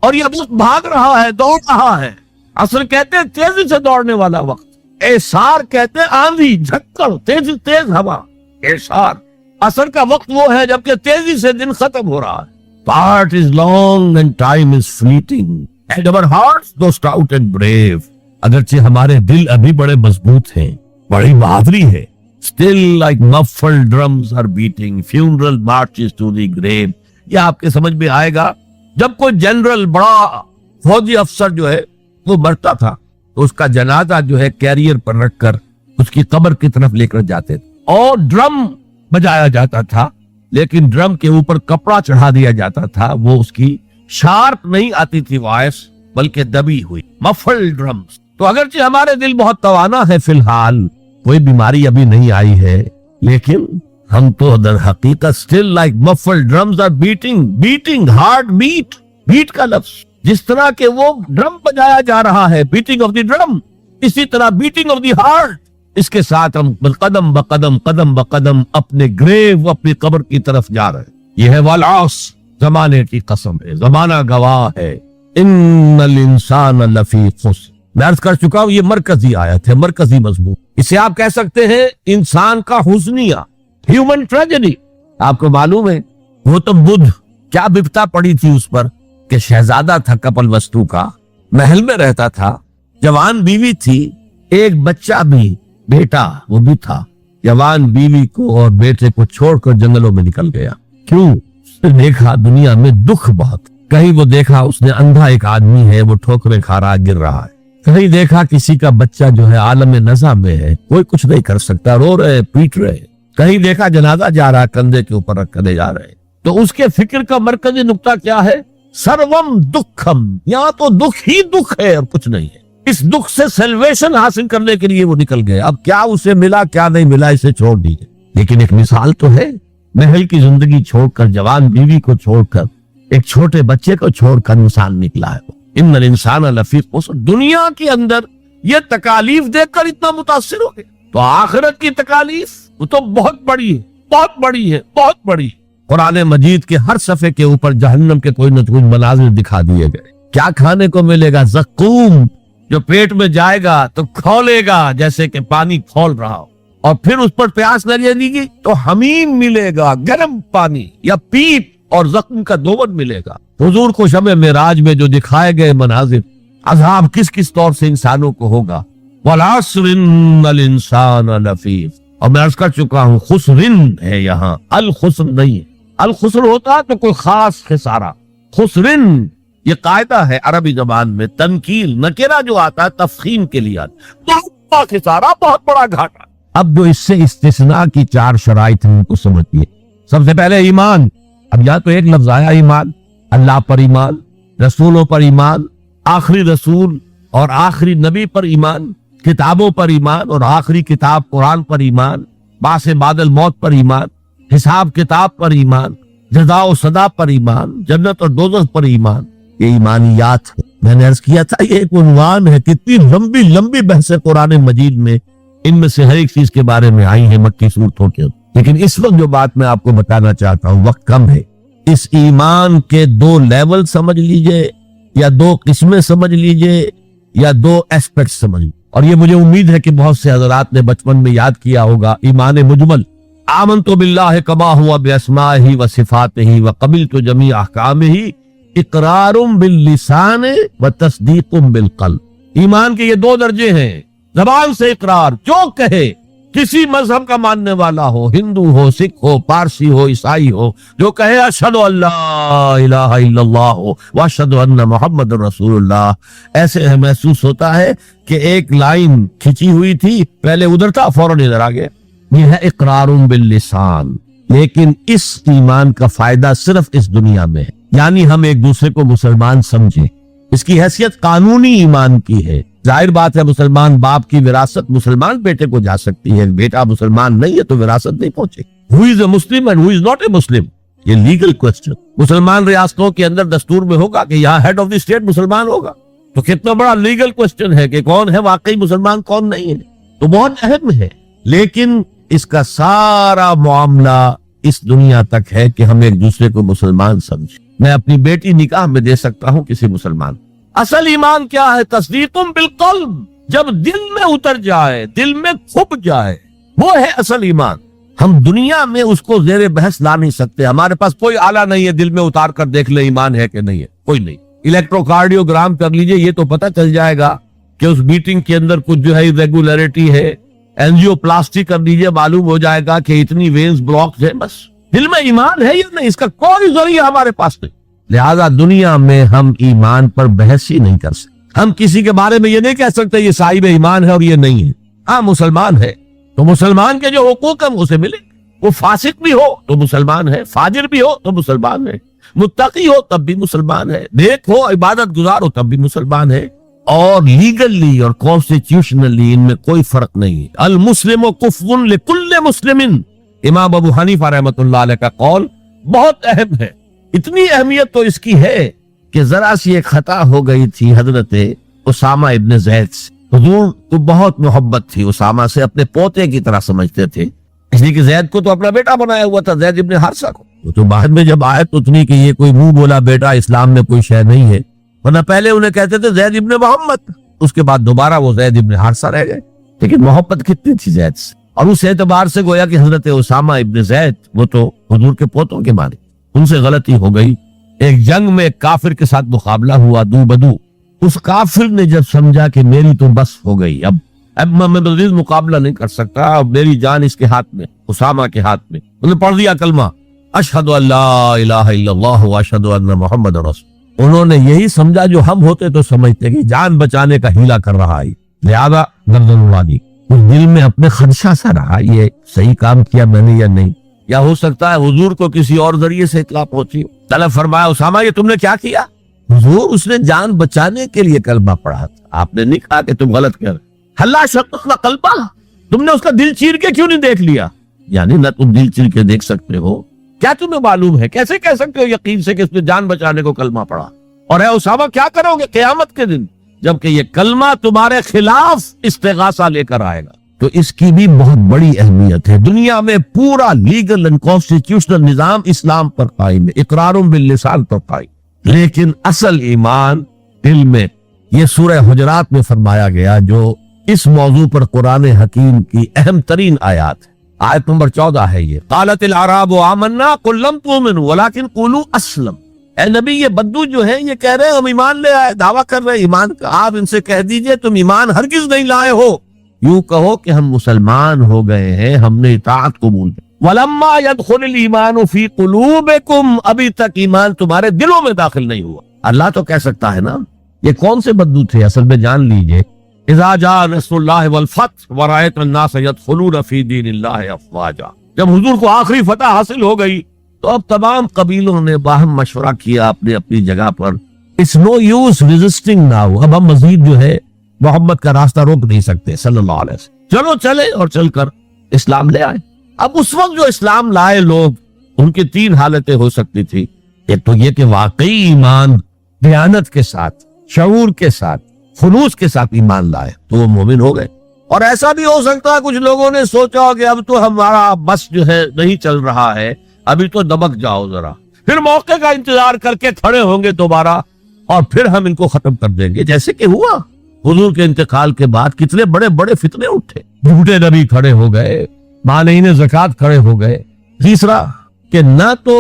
اور یہ وقت بھاگ رہا ہے، دوڑ رہا ہے. عصر کہتے ہیں تیزی سے دوڑنے والا وقت. اعصار کہتے ہیں آندھی، جھکڑ، تیز ہوا. اعصار، عصر کا وقت وہ ہے جبکہ تیزی سے دن ختم ہو رہا ہے. Art is long and time is fleeting and our hearts, though stout and brave. اگرچہ ہمارے دل ابھی بڑے مضبوط ہیں، بڑی بہادری ہے. Still like muffled drums are beating funeral marches to the grave. یہ آپ کے سمجھ میں آئے گا. جب کوئی جنرل، بڑا فوجی افسر جو ہے وہ مرتا تھا تو اس کا جنازہ جو ہے کیریئر پر رکھ کر اس کی قبر کی طرف لے کر جاتے تھے، اور ڈرم بجایا جاتا تھا، لیکن ڈرم کے اوپر کپڑا چڑھا دیا جاتا تھا. وہ اس کی شارپ نہیں آتی تھی وائس، بلکہ دبی ہوئی مفل ڈرمز. تو اگرچہ ہمارے دل بہت توانا ہے، فی الحال کوئی بیماری ابھی نہیں آئی ہے، لیکن ہم تو در حقیقت still like muffled drums are beating hard beat. Beat کا لفظ جس طرح کہ وہ ڈرم بجایا جا رہا ہے، beating of the drum، اسی طرح beating of the heart. اس کے ساتھ ہم قدم بقدم قدم بقدم اپنے گریو، اپنی قبر کی طرف جا رہے ہیں. یہ ہے والعص، زمانے کی قسم ہے، زمانہ گواہ ہے. ان الانسان لفی خسر. میں عرض کر چکا ہوں یہ مرکزی آیت ہے، مرکزی مضمون. اسے آپ کہہ سکتے ہیں انسان کا حزنیہ، ہیومن ٹریجڈی. آپ کو معلوم ہے گوتم بدھ کیا بپتا پڑی تھی اس پر کہ شہزادہ تھا کپل وستو کا، محل میں رہتا تھا، جوان بیوی تھی، ایک بچہ بھی، بیٹا وہ بھی تھا. جوان بیوی کو اور بیٹے کو چھوڑ کر جنگلوں میں نکل گیا. کیوں؟ اس نے دیکھا دنیا میں دکھ بہت. کہیں وہ دیکھا اس نے اندھا ایک آدمی ہے، وہ ٹھوکریں کھا رہا گر رہا ہے. کہیں دیکھا کسی کا بچہ جو ہے عالم نزع میں ہے، کوئی کچھ نہیں کر سکتا، رو رہے، پیٹ رہے. کہیں دیکھا جنازہ جا رہا، کندھے کے اوپر رکھ کر جا رہے. تو اس کے فکر کا مرکزی نقطہ کیا ہے؟ سروم دکھم. یہاں تو دکھ ہی دکھ ہے اور کچھ نہیں ہے. اس دکھ سے سیلویشن حاصل کرنے کے لیے وہ نکل گئے. اب کیا اسے ملا کیا نہیں ملا اسے چھوڑ دیجیے، لیکن ایک مثال تو ہے. محل کی زندگی چھوڑ کر، جوان بیوی کو چھوڑ کر، ایک چھوٹے بچے کو چھوڑ کر انسان نکلا ہے. ان الانسان لفی خسر. دنیا کے اندر یہ تکالیف دیکھ کر اتنا متاثر ہو گئے، تو آخرت کی تکالیف وہ تو بہت بڑی ہے، بہت بڑی ہے، بہت بڑی. قرآن مجید کے ہر صفحے کے اوپر جہنم کے کوئی نہ کوئی مناظر دکھا دیے گئے. کیا کھانے کو ملے گا؟ زقوم، جو پیٹ میں جائے گا تو کھولے گا جیسے کہ پانی کھول رہا ہو، اور پھر اس پر پیاس نہ لگے گی تو حمیم ملے گا، گرم پانی یا پیپ، اور زخم کا دوبن ملے گا. حضور کو شب معراج میں جو دکھائے گئے مناظر، عذاب کس کس طور سے انسانوں کو ہوگا. والعصر ان الانسان لفی. اور میں عرض کر چکا ہوں خسرن ہے یہاں، الخسر نہیں ہے. الخسر ہوتا تو کوئی خاص خسارہ. خسرن یہ قاعدہ ہے عربی زبان میں، تنکیل نکرہ جو آتا ہے تفخیم کے لیے آتا ہے، بہت بڑا خسارہ، بہت بڑا گھاٹا. اب جو اس سے استثناء کی 4 شرائط ہیں ان کو سمجھیے. سب سے پہلے ایمان. اب یا تو ایک لفظ آیا ایمان، اللہ پر ایمان، رسولوں پر ایمان، آخری رسول اور آخری نبی پر ایمان، کتابوں پر ایمان اور آخری کتاب قرآن پر ایمان، بعث بعد الموت پر ایمان، حساب کتاب پر ایمان، جزا و سزا پر ایمان، جنت اور دوزخ پر ایمان. یہ ایمانیات ہے. میں نے عرض کیا تھا یہ ایک عنوان ہے. کتنی لمبی لمبی بحثیں قرآن مجید میں ان میں سے ہر ایک چیز کے بارے میں آئی ہیں مکی صورتوں کے. لیکن اس وقت جو بات میں آپ کو بتانا چاہتا ہوں، وقت کم ہے، اس ایمان کے 2 لیول سمجھ لیجئے، یا 2 قسمیں سمجھ لیجئے، یا 2 ایسپیکٹ سمجھ لیجئے. اور یہ مجھے امید ہے کہ بہت سے حضرات نے بچپن میں یاد کیا ہوگا. ایمان مجمل، آمنت باللہ کما ہوا باسمائہ و صفاتہ وقبلت جمیع احکامہ، اقرار باللسان و تصدیق بالقلب. ایمان کے یہ 2 درجے ہیں. زبان سے اقرار، جو کہے، کسی مذہب کا ماننے والا ہو، ہندو ہو، سکھ ہو، پارسی ہو، عیسائی ہو، جو کہے اشہد ان لا الہ الا اللہ واشہد ان محمد رسول اللہ، ایسے محسوس ہوتا ہے کہ ایک لائن کھچی ہوئی تھی، پہلے ادھر تھا فوراً ادھر آ گیا. یہ ہے اقرار باللسان. لیکن اس ایمان کا فائدہ صرف اس دنیا میں ہے. یعنی ہم ایک دوسرے کو مسلمان سمجھیں. اس کی حیثیت قانونی ایمان کی ہے. ظاہر بات ہے مسلمان باپ کی وراثت مسلمان بیٹے کو جا سکتی ہے، بیٹا مسلمان نہیں ہے تو وراثت نہیں پہنچے. Who is a Muslim and who is not a Muslim؟ یہ لیگل کوسچن. مسلمان ریاستوں کے اندر دستور میں ہوگا کہ یہاں ہیڈ آف دی اسٹیٹ مسلمان ہوگا، تو کتنا بڑا لیگل کوسچن ہے کہ کون ہے واقعی مسلمان کون نہیں ہے. تو بہت اہم ہے. لیکن اس کا سارا معاملہ اس دنیا تک ہے کہ ہم ایک دوسرے کو مسلمان سمجھیں. میں اپنی بیٹی نکاح میں دے سکتا ہوں کسی مسلمان. اصل ایمان کیا ہے؟ تصدیق بالقلب. جب دل میں اتر جائے، دل میں کھپ جائے، وہ ہے اصل ایمان. ہم دنیا میں اس کو زیر بحث لا نہیں سکتے. ہمارے پاس کوئی آلہ نہیں ہے دل میں اتار کر دیکھ لے ایمان ہے کہ نہیں ہے، کوئی نہیں. الیکٹروکارڈیوگرام کر لیجئے، یہ تو پتہ چل جائے گا کہ اس میٹنگ کے اندر کچھ جو ہے ریگولیرٹی ہے. اینجیو پلاسٹی کر لیجئے، معلوم ہو جائے گا کہ اتنی وینز بلاکس ہے. بس دل میں ایمان ہے یا نہیں، اس کا کوئی ذریعہ ہمارے پاس نہیں. لہذا دنیا میں ہم ایمان پر بحث ہی نہیں کر سکتے. ہم کسی کے بارے میں یہ نہیں کہہ سکتے یہ صاحب ایمان ہے اور یہ نہیں ہے. ہاں مسلمان ہے تو مسلمان کے جو حقوق ہیں اسے ملے. وہ فاسق بھی ہو تو مسلمان ہے، فاجر بھی ہو تو مسلمان ہے، متقی ہو تب بھی مسلمان ہے، نیک ہو عبادت گزار ہو تب بھی مسلمان ہے. اور لیگلی اور کانسٹیٹیوشنلی ان میں کوئی فرق نہیں ہے. المسلم کفو لکل مسلم. امام ابو حنیفہ رحمۃ اللہ علیہ کا قول بہت اہم ہے. اتنی اہمیت تو اس کی ہے کہ ذرا سی ایک خطا ہو گئی تھی حضرت اسامہ ابن زید سے. حضور کو بہت محبت تھی اسامہ سے، اپنے پوتے کی طرح سمجھتے تھے، اس لیے کہ زید کو تو اپنا بیٹا بنایا ہوا تھا، زید ابن حارثہ کو. تو بعد میں جب آیت اتنی کہ یہ کوئی منہ بولا بیٹا اسلام میں کوئی شے نہیں ہے، ورنہ پہلے انہیں کہتے تھے زید ابن محمد، اس کے بعد دوبارہ وہ زید ابن حارثہ رہ گئے. لیکن محبت کتنی تھی زید سے، اور اس اعتبار سے گویا کہ حضرت اسامہ ابن زید وہ تو حضور کے پوتوں کے مانے. ان سے غلطی ہو گئی. ایک جنگ میں ایک کافر کے ساتھ مقابلہ ہوا دو بدو. اس کافر نے جب سمجھا کہ میری تو بس ہو گئی، اب میں مزید مقابلہ نہیں کر سکتا، اب میری جان اس کے ہاتھ میں، اسامہ کے ہاتھ میں، انہوں نے پڑھ دیا کلمہ اشہد ان لا الہ الا اللہ واشہد ان محمد رسول. انہوں نے یہی سمجھا جو ہم ہوتے تو سمجھتے کہ جان بچانے کا ہیلا کر رہا ہے، لہذا گردن اڑا دی. اس دل میں اپنے خدشہ سا رہا یہ صحیح کام کیا میں نے یا نہیں، یا ہو سکتا ہے حضور کو کسی اور ذریعے سے اطلاع پہنچی. طلب فرمایا اسامہ یہ تم نے کیا کیا؟ حضور اس نے جان بچانے کے لیے کلمہ پڑھا تھا، آپ نے نہیں کہا کہ تم غلط کر. اللہ شققنا قلبہ، تم نے اس کا دل چیر کے کیوں نہیں دیکھ لیا؟ یعنی نہ تم دل چیر کے دیکھ سکتے ہو، کیا تمہیں معلوم ہے؟ کیسے کہہ سکتے ہو یقین سے کہ اس نے جان بچانے کو کلمہ پڑھا؟ اور اے اسامہ کیا کرو گے قیامت کے دن جبکہ یہ کلمہ تمہارے خلاف استغاثہ لے کر آئے گا؟ تو اس کی بھی بہت بڑی اہمیت ہے. دنیا میں پورا لیگل اینڈ کانسٹیٹیوشنل نظام اسلام پر قائم ہے، اقرار باللسان پر قائم، لیکن اصل ایمان دل میں. یہ سورہ حجرات میں فرمایا گیا جو اس موضوع پر قرآن حکیم کی اہم ترین آیات ہے. آیت نمبر 14 ہے یہ. قالت الاعراب آمنا قل لم تؤمنوا ولكن قولوا اسلم. اے نبی یہ بدو جو ہیں یہ کہہ رہے ہیں ہم ایمان لے آئے، دعویٰ کر رہے ہیں ایمان کا. آپ ان سے کہہ دیجئے تم ایمان ہرگز نہیں لائے ہو، یوں کہو کہ ہم مسلمان ہو گئے ہیں، ہم نے اطاعت قبول کی. ولما يدخل الايمان في قلوبكم، ابھی تک ایمان تمہارے دلوں میں داخل نہیں ہوا. اللہ تو کہہ سکتا ہے نا. یہ کون سے بدو تھے اصل میں جان لیجئے. اذا جاء نصر اللہ والفتح ورأيت الناس يدخلون في دين الله افواجا. جب حضور کو آخری فتح حاصل ہو گئی تو اب تمام قبیلوں نے باہم مشورہ کیا اپنی اپنی جگہ پر. It's no use resisting now. اب ہم مزید جو ہے محمد کا راستہ روک نہیں سکتے صلی اللہ علیہ وسلم. چلو چلے اور چل کر اسلام لے آئے. اب اس وقت جو اسلام لائے لوگ ان کی تین حالتیں ہو سکتی تھی. ایک تو یہ کہ واقعی ایمان دیانت کے ساتھ، شعور کے ساتھ، خلوص کے ساتھ ایمان لائے تو وہ مومن ہو گئے. اور ایسا بھی ہو سکتا ہے کچھ لوگوں نے سوچا کہ اب تو ہمارا بس جو ہے نہیں چل رہا ہے، ابھی تو دبک جاؤ ذرا، پھر موقع کا انتظار کر کے کھڑے ہوں گے دوبارہ اور پھر ہم ان کو ختم کر دیں گے. جیسے کہ ہوا حضور کے انتقال کے بعد کتنے بڑے بڑے فتنے اٹھے. جھوٹے نبی کھڑے ہو گئے، مانعین زکوٰۃ کھڑے ہو گئے. تیسرا کہ نہ تو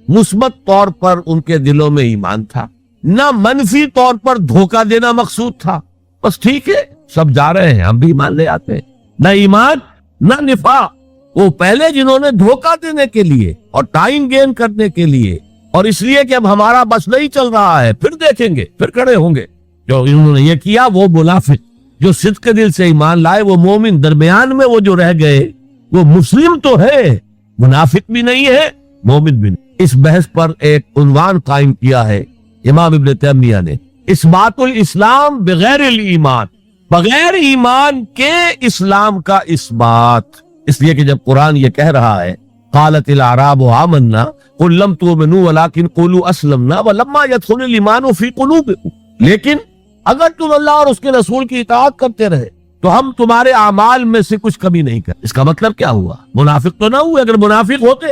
مثبت طور پر ان کے دلوں میں ایمان تھا، نہ منفی طور پر دھوکہ دینا مقصود تھا. بس ٹھیک ہے سب جا رہے ہیں ہم بھی ایمان لے آتے ہیں. نہ ایمان نہ نفاق. وہ پہلے جنہوں نے دھوکہ دینے کے لیے اور ٹائم گین کرنے کے لیے اور اس لیے کہ اب ہمارا بس نہیں چل رہا ہے پھر دیکھیں گے پھر کھڑے ہوں گے، جو انہوں نے یہ کیا وہ منافق. جو صدق کے دل سے ایمان لائے وہ مومن. درمیان میں وہ جو رہ گئے وہ مسلم تو ہے، منافق بھی نہیں ہے، مومن بھی نہیں. اس بحث پر ایک عنوان قائم کیا ہے امام ابن تیمیہ نے، اثبات الاسلام بغیر الایمان، بغیر ایمان کے اسلام کا اثبات. اس لیے کہ جب قرآن یہ کہہ رہا ہے قالت الاعراب آمنا قل لم تؤمنوا ولكن قولوا اسلمنا ولما يدخل الايمان في قلوبكم، لیکن اگر تم اللہ اور اس کے رسول کی اطاعت کرتے رہے تو ہم تمہارے اعمال میں سے کچھ کمی نہیں کریں. اس کا مطلب کیا ہوا؟ منافق تو نہ ہوئے. اگر منافق ہوتے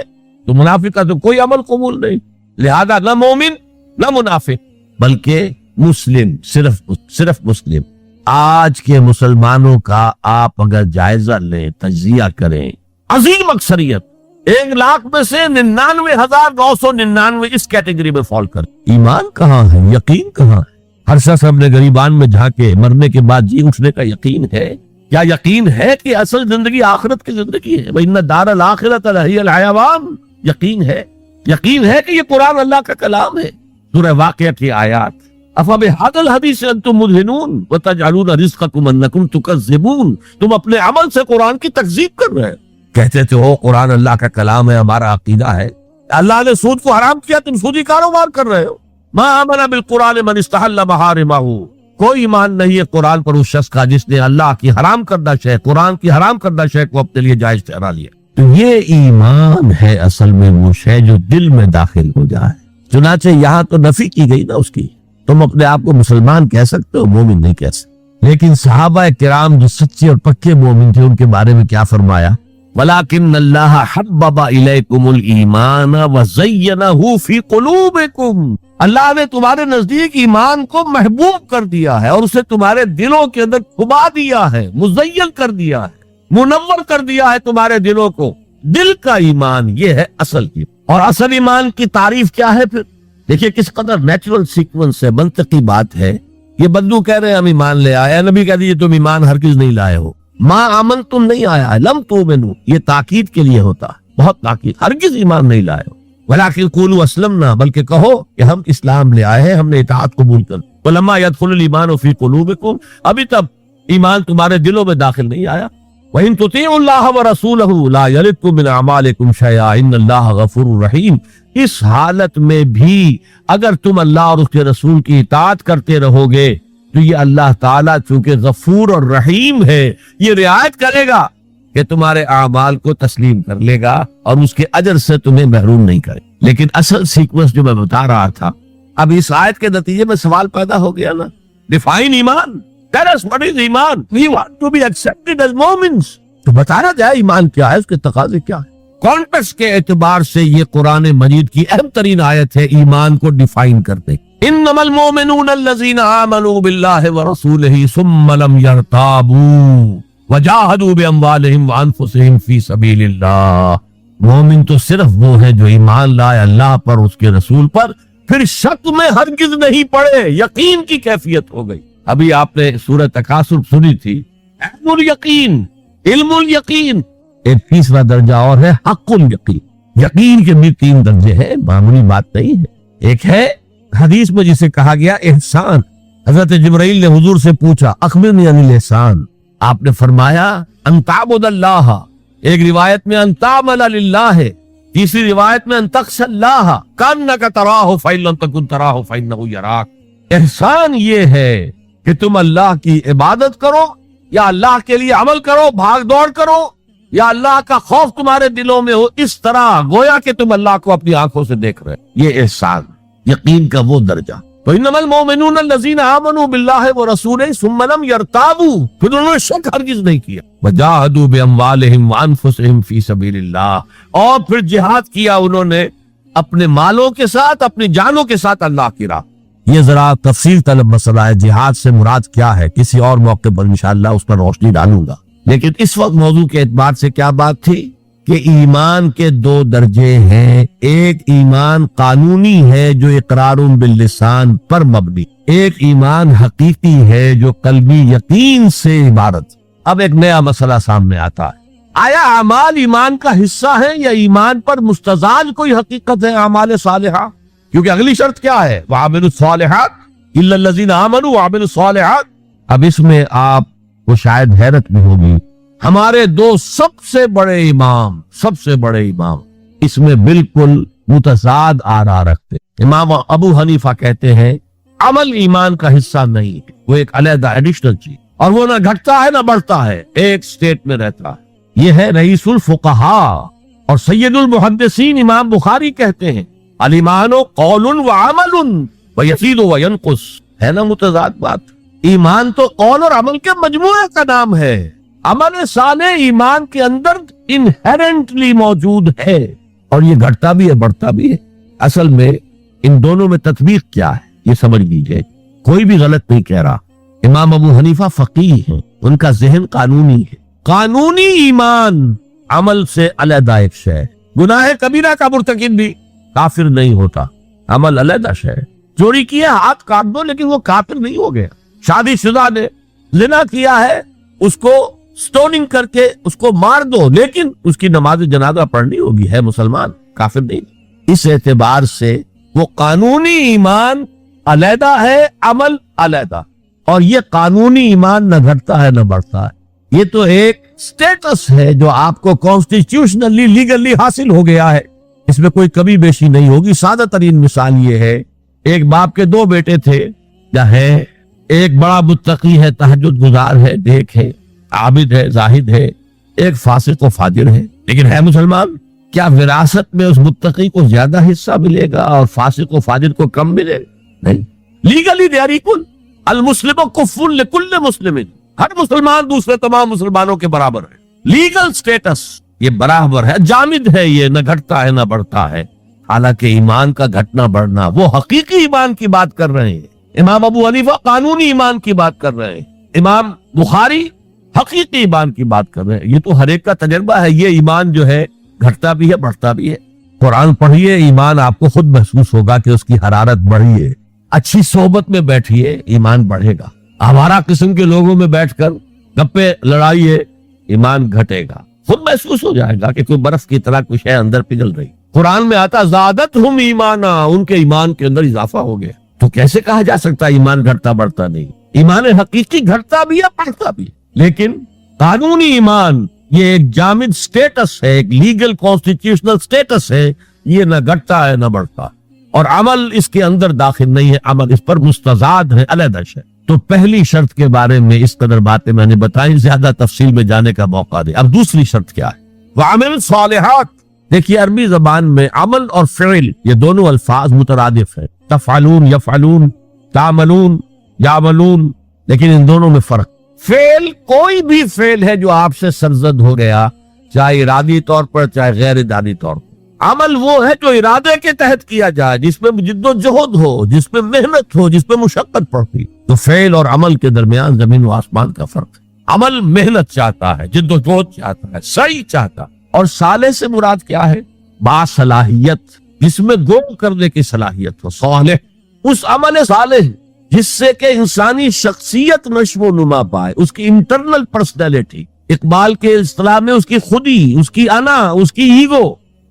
تو منافق کا تو کوئی عمل قبول نہیں، لہذا نہ مومن نہ منافق بلکہ مسلم، صرف مسلم. آج کے مسلمانوں کا آپ اگر جائزہ لیں، تجزیہ کریں، عظیم اکثریت 1,00,000 میں سے 99,999 اس کیٹیگری میں فال کر. ایمان کہاں ہے؟ یقین کہاں ہے؟ ہر شخص اپنے گریبان میں جھانکے مرنے کے بعد جی اٹھنے کا یقین ہے؟ کیا یقین ہے کہ اصل زندگی آخرت کی زندگی ہے؟ وَإِنَّ الدَّارَ الْآخِرَةَ لَهِيَ الْحَيَوَانُ. یقین ہے کہ یہ قرآن اللہ کا کلام ہے. سورہ واقعہ کی آیات أَفَبِهَذَا الْحَدِيثِ أَنْتُمْ مُدْهِنُونَ وَتَجْعَلُونَ رِزْقَكُمْ أَنَّكُمْ تُكَذِّبُونَ. تم اپنے عمل سے قرآن کی تکذیب کر رہے ہیں. کہتے تھے وہ قرآن اللہ کا کلام ہے، ہمارا عقیدہ ہے. اللہ نے سود کو حرام کیا، تم سودی کاروبار کر رہے ہو. ما آمن بالقرآن من استحل محارمہ. کوئی ایمان نہیں ہے قرآن پر اس شخص کا جس نے اللہ کی حرام کردہ شے، قرآن کی حرام کردہ شے کو اپنے لیے جائز ٹھہرا لیا. تو یہ ایمان ہے اصل میں وہ شے جو دل میں داخل ہو جائے. چنانچہ یہاں تو نفی کی گئی نا اس کی. تم اپنے آپ کو مسلمان کہہ سکتے ہو، مومن نہیں کہہ سکتے. لیکن صحابہ کرام جو سچے اور پکے مومن تھے ان کے بارے میں کیا فرمایا؟ وَلَكِنَّ اللَّهَ حَبَّبَ إِلَيْكُمُ الْإِيمَانَ وَزَيَّنَهُ فِي قُلُوبِكُمْ. اللہ نے تمہارے نزدیک ایمان کو محبوب کر دیا ہے اور اسے تمہارے دلوں کے اندر کھبا دیا ہے، مزین کر دیا ہے، منور کر دیا ہے تمہارے دلوں کو. دل کا ایمان یہ ہے اصل کی. اور اصل ایمان کی تعریف کیا ہے پھر؟ دیکھیے کس قدر نیچرل سیکوینس ہے، منطقی بات ہے. یہ بدو کہہ رہے ہیں ہم ایمان لے آئے، نبی کہہ دیجئے تم ایمان ہرگز نہیں لائے ہو. ما آمن تم نہیں آیا ہے، لم تؤمنوا یہ تاکید کے لیے ہوتا ہے، بہت تاکید. ہرگز ایمان نہیں لائے ہو. وَلَكِنْ قُولُوا أَسْلَمْنَا بلکہ کہو کہ ہم اسلام لے آئے ہیں، ہم نے اطاعت قبول کر. وَلَمَّا يَدْخُلُ الْإِيمَانُ فِي قُلُوبِكُمْ ابھی تب ایمان تمہارے دلوں میں داخل نہیں آیا. وَإِن تُطِيعُوا اللَّهَ وَرَسُولَهُ لَا يَلِدْكُم مِّنْ أَعْمَالِكُمْ شَيْئًا إِنَّ اللَّهَ غَفُورٌ رَحِيمٌ. اس حالت میں بھی اگر تم اللہ اور اس کے رسول کی اطاعت کرتے رہو گے تو یہ اللہ تعالیٰ چونکہ غفور اور رحیم ہے، یہ رعایت کرے گا کہ تمہارے اعمال کو تسلیم کر لے گا اور اس کے اجر سے تمہیں محروم نہیں کرے. لیکن اصل سیکوینس جو میں بتا رہا تھا، اب اس آیت کے نتیجے میں سوال پیدا ہو گیا نا. ڈیفائن ایمان. Tell us what is ایمان. We want to be accepted as Mormons. تو بتانا جائے ایمان کیا ہے، اس کے تقاضے کیا ہے. کانٹیکسٹ کے اعتبار سے یہ قرآن مجید کی اہم ترین آیت ہے ایمان کو ڈیفائن کرتے. انما المؤمنون الذين آمنوا بالله ورسوله ثم لم يرتابوا وجاهدوا باموالهم وانفسهم في سبيل الله. مومن تو صرف وہ ہے جو ایمان لائے اللہ پر، اس کے رسول پر، پھر شک میں ہرگز نہیں پڑے، یقین کی کیفیت ہو گئی. ابھی آپ نے سورہ تکاثر سنی تھی. علم الیقین، علم الیقین. ایک تیسرا درجہ اور ہے حق الیقین. یقین کے بھی 3 درجے ہیں، معمولی بات نہیں ہے. ایک ہے حدیث میں جسے کہا گیا احسان. حضرت جبرائیل نے حضور سے پوچھا اخبرنی عن الاحسان. آپ نے فرمایا ان تعبد اللہ. ایک روایت میں ان تعمل للہ ہے، تیسری روایت میں ان تخشى اللہ کانک تراہ فإن لم تکن تراہ فإنہ یراک. احسان یہ ہے کہ تم اللہ کی عبادت کرو یا اللہ کے لیے عمل کرو، بھاگ دوڑ کرو، یا اللہ کا خوف تمہارے دلوں میں ہو اس طرح گویا کہ تم اللہ کو اپنی آنکھوں سے دیکھ رہے. یہ احسان، یقین کا وہ درجہ. تو انما المؤمنون الذين آمنوا بالله ورسوله ثم لم يرتابوا، پھر انہوں نے شک ہرگز نہیں کیا. وجاهدوا باموالهم وانفسهم في سبيل الله، اور پھر جہاد کیا انہوں نے اپنے مالوں کے ساتھ، اپنی جانوں کے ساتھ اللہ کی راہ. یہ ذرا تفصیل طلب مسئلہ ہے، جہاد سے مراد کیا ہے کسی اور موقع پر انشاءاللہ اس پر روشنی ڈالوں گا. لیکن اس وقت موضوع کے اعتبار سے کیا بات تھی کہ ایمان کے 2 درجے ہیں. ایک ایمان قانونی ہے جو اقرار باللسان پر مبنی، ایک ایمان حقیقی ہے جو قلبی یقین سے عبارت. اب ایک نیا مسئلہ سامنے آتا ہے، آیا اعمال ایمان کا حصہ ہے یا ایمان پر مستزاد کوئی حقیقت ہے اعمال صالحہ؟ کیونکہ اگلی شرط کیا ہے؟ وَعَمِلُوا الصَّالِحَاتِ إِلَّا الَّذِينَ آمَنُوا وَعَمِلُوا الصَّالِحَاتِ. اب اس میں آپ کو شاید حیرت بھی ہوگی، ہمارے 2 سب سے بڑے امام اس میں بالکل متضاد آراء رکھتے. امام ابو حنیفہ کہتے ہیں عمل ایمان کا حصہ نہیں ہے، وہ ایک علیحدہ ایڈیشنل چیز، اور وہ نہ گھٹتا ہے نہ بڑھتا ہے، ایک سٹیٹ میں رہتا ہے. یہ ہے رئیس الفقہاء اور سید المحدثین امام بخاری کہتے ہیں الایمان قول و عمل و یزید و ینقص. ہے نا متضاد بات؟ ایمان تو قول اور عمل کے مجموعے کا نام ہے. عمل صالح ایمان کے اندر انہیرنٹلی موجود ہے، اور یہ گھٹتا بھی ہے بڑھتا بھی ہے. اصل میں ان دونوں میں تطبیق کیا ہے یہ سمجھ لیجئے، کوئی بھی غلط نہیں کہہ رہا. امام ابو حنیفہ فقیہ ہیں، ان کا ذہن قانونی ہے. قانونی ایمان عمل سے علیحدہ ایک شے ہے. گناہ کبیرہ کا مرتکب بھی کافر نہیں ہوتا، عمل علیحدہ شے ہے. چوری کیا ہاتھ کاٹ دو لیکن وہ کافر نہیں ہو گیا. شادی شدہ نے زنا کیا ہے، اس کو سٹوننگ کر کے اس کو مار دو، لیکن اس کی نماز جنازہ پڑھنی ہوگی، ہے مسلمان، کافر نہیں. اس اعتبار سے وہ قانونی ایمان علیحدہ ہے، عمل علیحدہ. اور یہ قانونی ایمان نہ گھٹتا ہے نہ بڑھتا ہے، یہ تو ایک سٹیٹس ہے جو آپ کو کانسٹیٹیوشنلی لیگلی حاصل ہو گیا ہے. اس میں کوئی کمی بیشی نہیں ہوگی. سادہ ترین مثال یہ ہے، ایک باپ کے دو بیٹے تھے، کیا ہے، ایک بڑا متقی ہے، تہجد گزار ہے، نیک ہے، عابد ہے، زاہد ہے، ایک فاسق و فاجر ہے، لیکن ہے مسلمان. کیا وراثت میں اس متقی کو زیادہ حصہ ملے گا اور فاسق و فاجر کو کم ملے گا؟ نہیں. Legally they are equal. المسلم کفر لکل مسلم، ہر مسلمان دوسرے تمام مسلمانوں کے برابر ہے. لیگل سٹیٹس یہ برابر ہے، جامد ہے، یہ نہ گھٹتا ہے نہ بڑھتا ہے. حالانکہ ایمان کا گھٹنا بڑھنا، وہ حقیقی ایمان کی بات کر رہے ہیں. امام ابو حنیفہ قانونی ایمان کی بات کر رہے ہیں، امام بخاری حقیقی ایمان کی بات کر رہے ہیں. یہ تو ہر ایک کا تجربہ ہے. یہ ایمان جو ہے گھٹتا بھی ہے بڑھتا بھی ہے. قرآن پڑھیے، ایمان آپ کو خود محسوس ہوگا کہ اس کی حرارت بڑھی ہے. اچھی صحبت میں بیٹھیے، ایمان بڑھے گا. آوارہ قسم کے لوگوں میں بیٹھ کر گپے لڑائیے، ایمان گھٹے گا. خود محسوس ہو جائے گا کہ کوئی برف کی طرح کچھ ہے اندر پگھل رہی. قرآن میں آتا زادتہم ایمانا، ان کے ایمان کے اندر اضافہ ہو گیا. تو کیسے کہا جا سکتا ہے ایمان گھٹتا بڑھتا نہیں؟ ایمان حقیقی گھٹتا بھی ہے بڑھتا بھی ہے، لیکن قانونی ایمان یہ ایک جامد سٹیٹس ہے، ایک لیگل کانسٹیٹیوشنل سٹیٹس ہے. یہ نہ گھٹتا ہے نہ بڑھتا، اور عمل اس کے اندر داخل نہیں ہے. عمل اس پر مستضاد ہے، علیحدہ ہے. تو پہلی شرط کے بارے میں اس قدر باتیں میں نے بتائیں، زیادہ تفصیل میں جانے کا موقع دے. اب دوسری شرط کیا ہے؟ وَعَمِلُ الصَّالِحَاتِ. دیکھیے عربی زبان میں عمل اور فعل یہ دونوں الفاظ مترادف ہیں. تفعلون، یفعلون، تعملون، یعملون، لیکن ان دونوں میں فرق. فعل کوئی بھی فعل ہے جو آپ سے سرزد ہو گیا، چاہے ارادی طور پر چاہے غیر ارادی طور پر. عمل وہ ہے جو ارادے کے تحت کیا جائے، جس میں جد و جہد ہو، جس میں محنت ہو، جس میں مشقت پڑتی. تو فعل اور عمل کے درمیان زمین و آسمان کا فرق ہے. عمل محنت چاہتا ہے، جد و جہد چاہتا ہے، صحیح چاہتا. اور صالح سے مراد کیا ہے؟ باصلاحیت، جس میں گم کرنے کی صلاحیت ہو. صالح اس عمل صالح جس سے کہ انسانی شخصیت نشو و نما پائے، اس کی انٹرنل پرسنالٹی. اقبال کے اصطلاح میں اس کی خودی، اس کی انا، اس کی ایگو،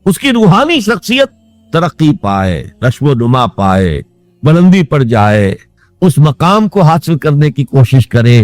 اس کی روحانی شخصیت ترقی پائے، نشو و نما پائے، بلندی پر جائے، اس مقام کو حاصل کرنے کی کوشش کرے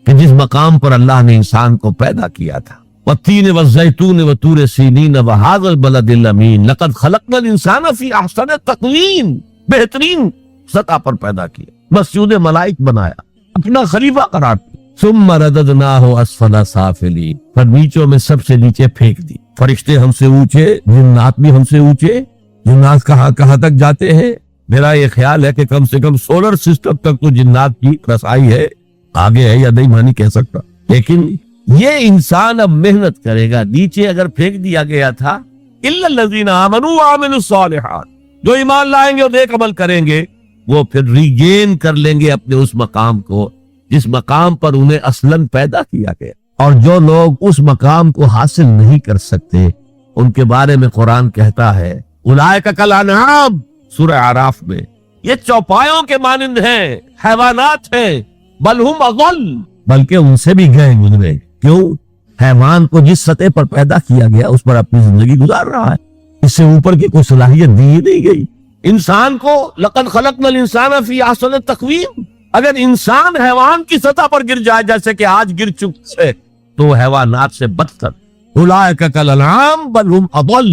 کہ جس مقام پر اللہ نے انسان کو پیدا کیا تھا. والتین والزیتون وطور سینین وہذا البلد الامین لقد خلقنا الانسان فی احسن تقویم. بہترین سطح پر پیدا کیا، مسجود ملائک بنایا، اپنا خلیفہ قرار دیا. ثم رددناہ اسفل سافلین، پھر نیچوں میں سب سے نیچے پھینک دی. فرشتے ہم سے اونچے، جنات بھی ہم سے اونچے. جنات کہاں کہاں تک جاتے ہیں؟ میرا یہ خیال ہے کہ کم سے کم سولر سسٹم تک تو جنات کی رسائی ہے. آگے ہے یا نہیں میں نہیں کہہ سکتا، لیکن یہ انسان اب محنت کرے گا. نیچے اگر پھینک دیا گیا تھا الا الذین آمنوا وعملوا الصالحات، جو ایمان لائیں گے اور نیک عمل کریں گے وہ پھر ریگین کر لیں گے اپنے اس مقام کو جس مقام پر انہیں اصلاً پیدا کیا گیا. اور جو لوگ اس مقام کو حاصل نہیں کر سکتے ان کے بارے میں قرآن کہتا ہے اولئک کالانعام، سورہ اعراف میں، یہ چوپایوں کے مانند ہیں، حیوانات ہیں. بل ہم اضل، بلکہ ان سے بھی گئے گزرے. کیوں؟ حیوان کو جس سطح پر پیدا کیا گیا اس پر اپنی زندگی گزار رہا ہے، اس سے اوپر کی کوئی صلاحیت دی ہی نہیں گئی. انسان کو لقد خلقنا الانسان فی احسن تقویم، اگر انسان حیوان کی سطح پر گر جائے جیسے کہ آج گر چکے تو حیوانات سے بدتر. اولئک کالانعام بل ہم اضل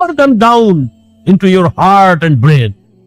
hammer them down into your heart and brain।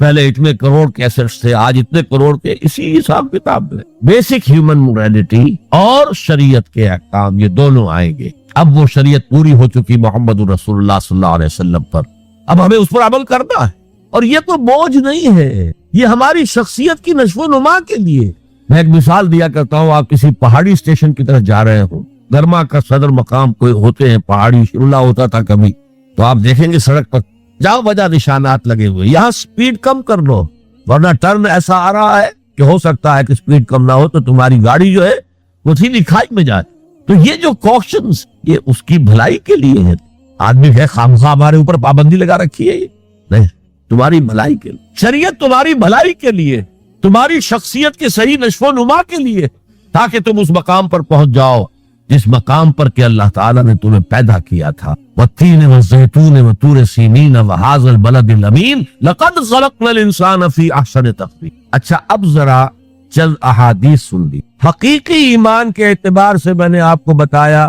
پہلے اتنے کروڑ کیسٹس تھے، آج اتنے کروڑ کے، اسی حساب کتاب میں بیسک ہیومن موریلٹی اور شریعت کے احکام یہ دونوں آئیں گے۔ اب وہ شریعت پوری ہو چکی محمد رسول اللہ صلی اللہ علیہ وسلم پر، اب ہمیں اس پر عمل کرنا ہے، اور یہ تو بوجھ نہیں ہے، یہ ہماری شخصیت کی نشو و نما کے لیے۔ میں ایک مثال دیا کرتا ہوں، آپ کسی پہاڑی اسٹیشن کی طرف جا رہے ہوں، گرما کا صدر مقام کوئی ہوتے ہیں، پہاڑی شرلہ ہوتا تھا کبھی، تو آپ دیکھیں گے سڑک پر جاؤ وجہ نشانات لگے ہوئے، یہاں سپیڈ کم کر لو ورنہ ٹرن ایسا آ رہا ہے کہ ہو سکتا ہے کہ سپیڈ کم نہ ہو تو تمہاری گاڑی جو ہے وہ سیدھی کھائی میں جائے۔ تو یہ جو کوشچنز یہ اس کی بھلائی کے لیے ہے، آدمی ہے خامخواہ ہمارے اوپر پابندی لگا رکھی ہے، یہ نہیں، تمہاری بھلائی کے لیے، شریعت تمہاری بھلائی کے لیے، تمہاری شخصیت کے صحیح نشو و نما کے لیے، تاکہ تم اس مقام پر پہنچ جاؤ جس مقام پر کہ اللہ تعالیٰ نے تمہیں پیدا کیا تھا۔ والتین والزیتون وطور سینین وہذا البلد الامین لقد خلقنا الانسان فی احسن تقویم۔ اچھا، اب ذرا چند احادیث سن لی۔ حقیقی ایمان کے اعتبار سے میں نے آپ کو بتایا،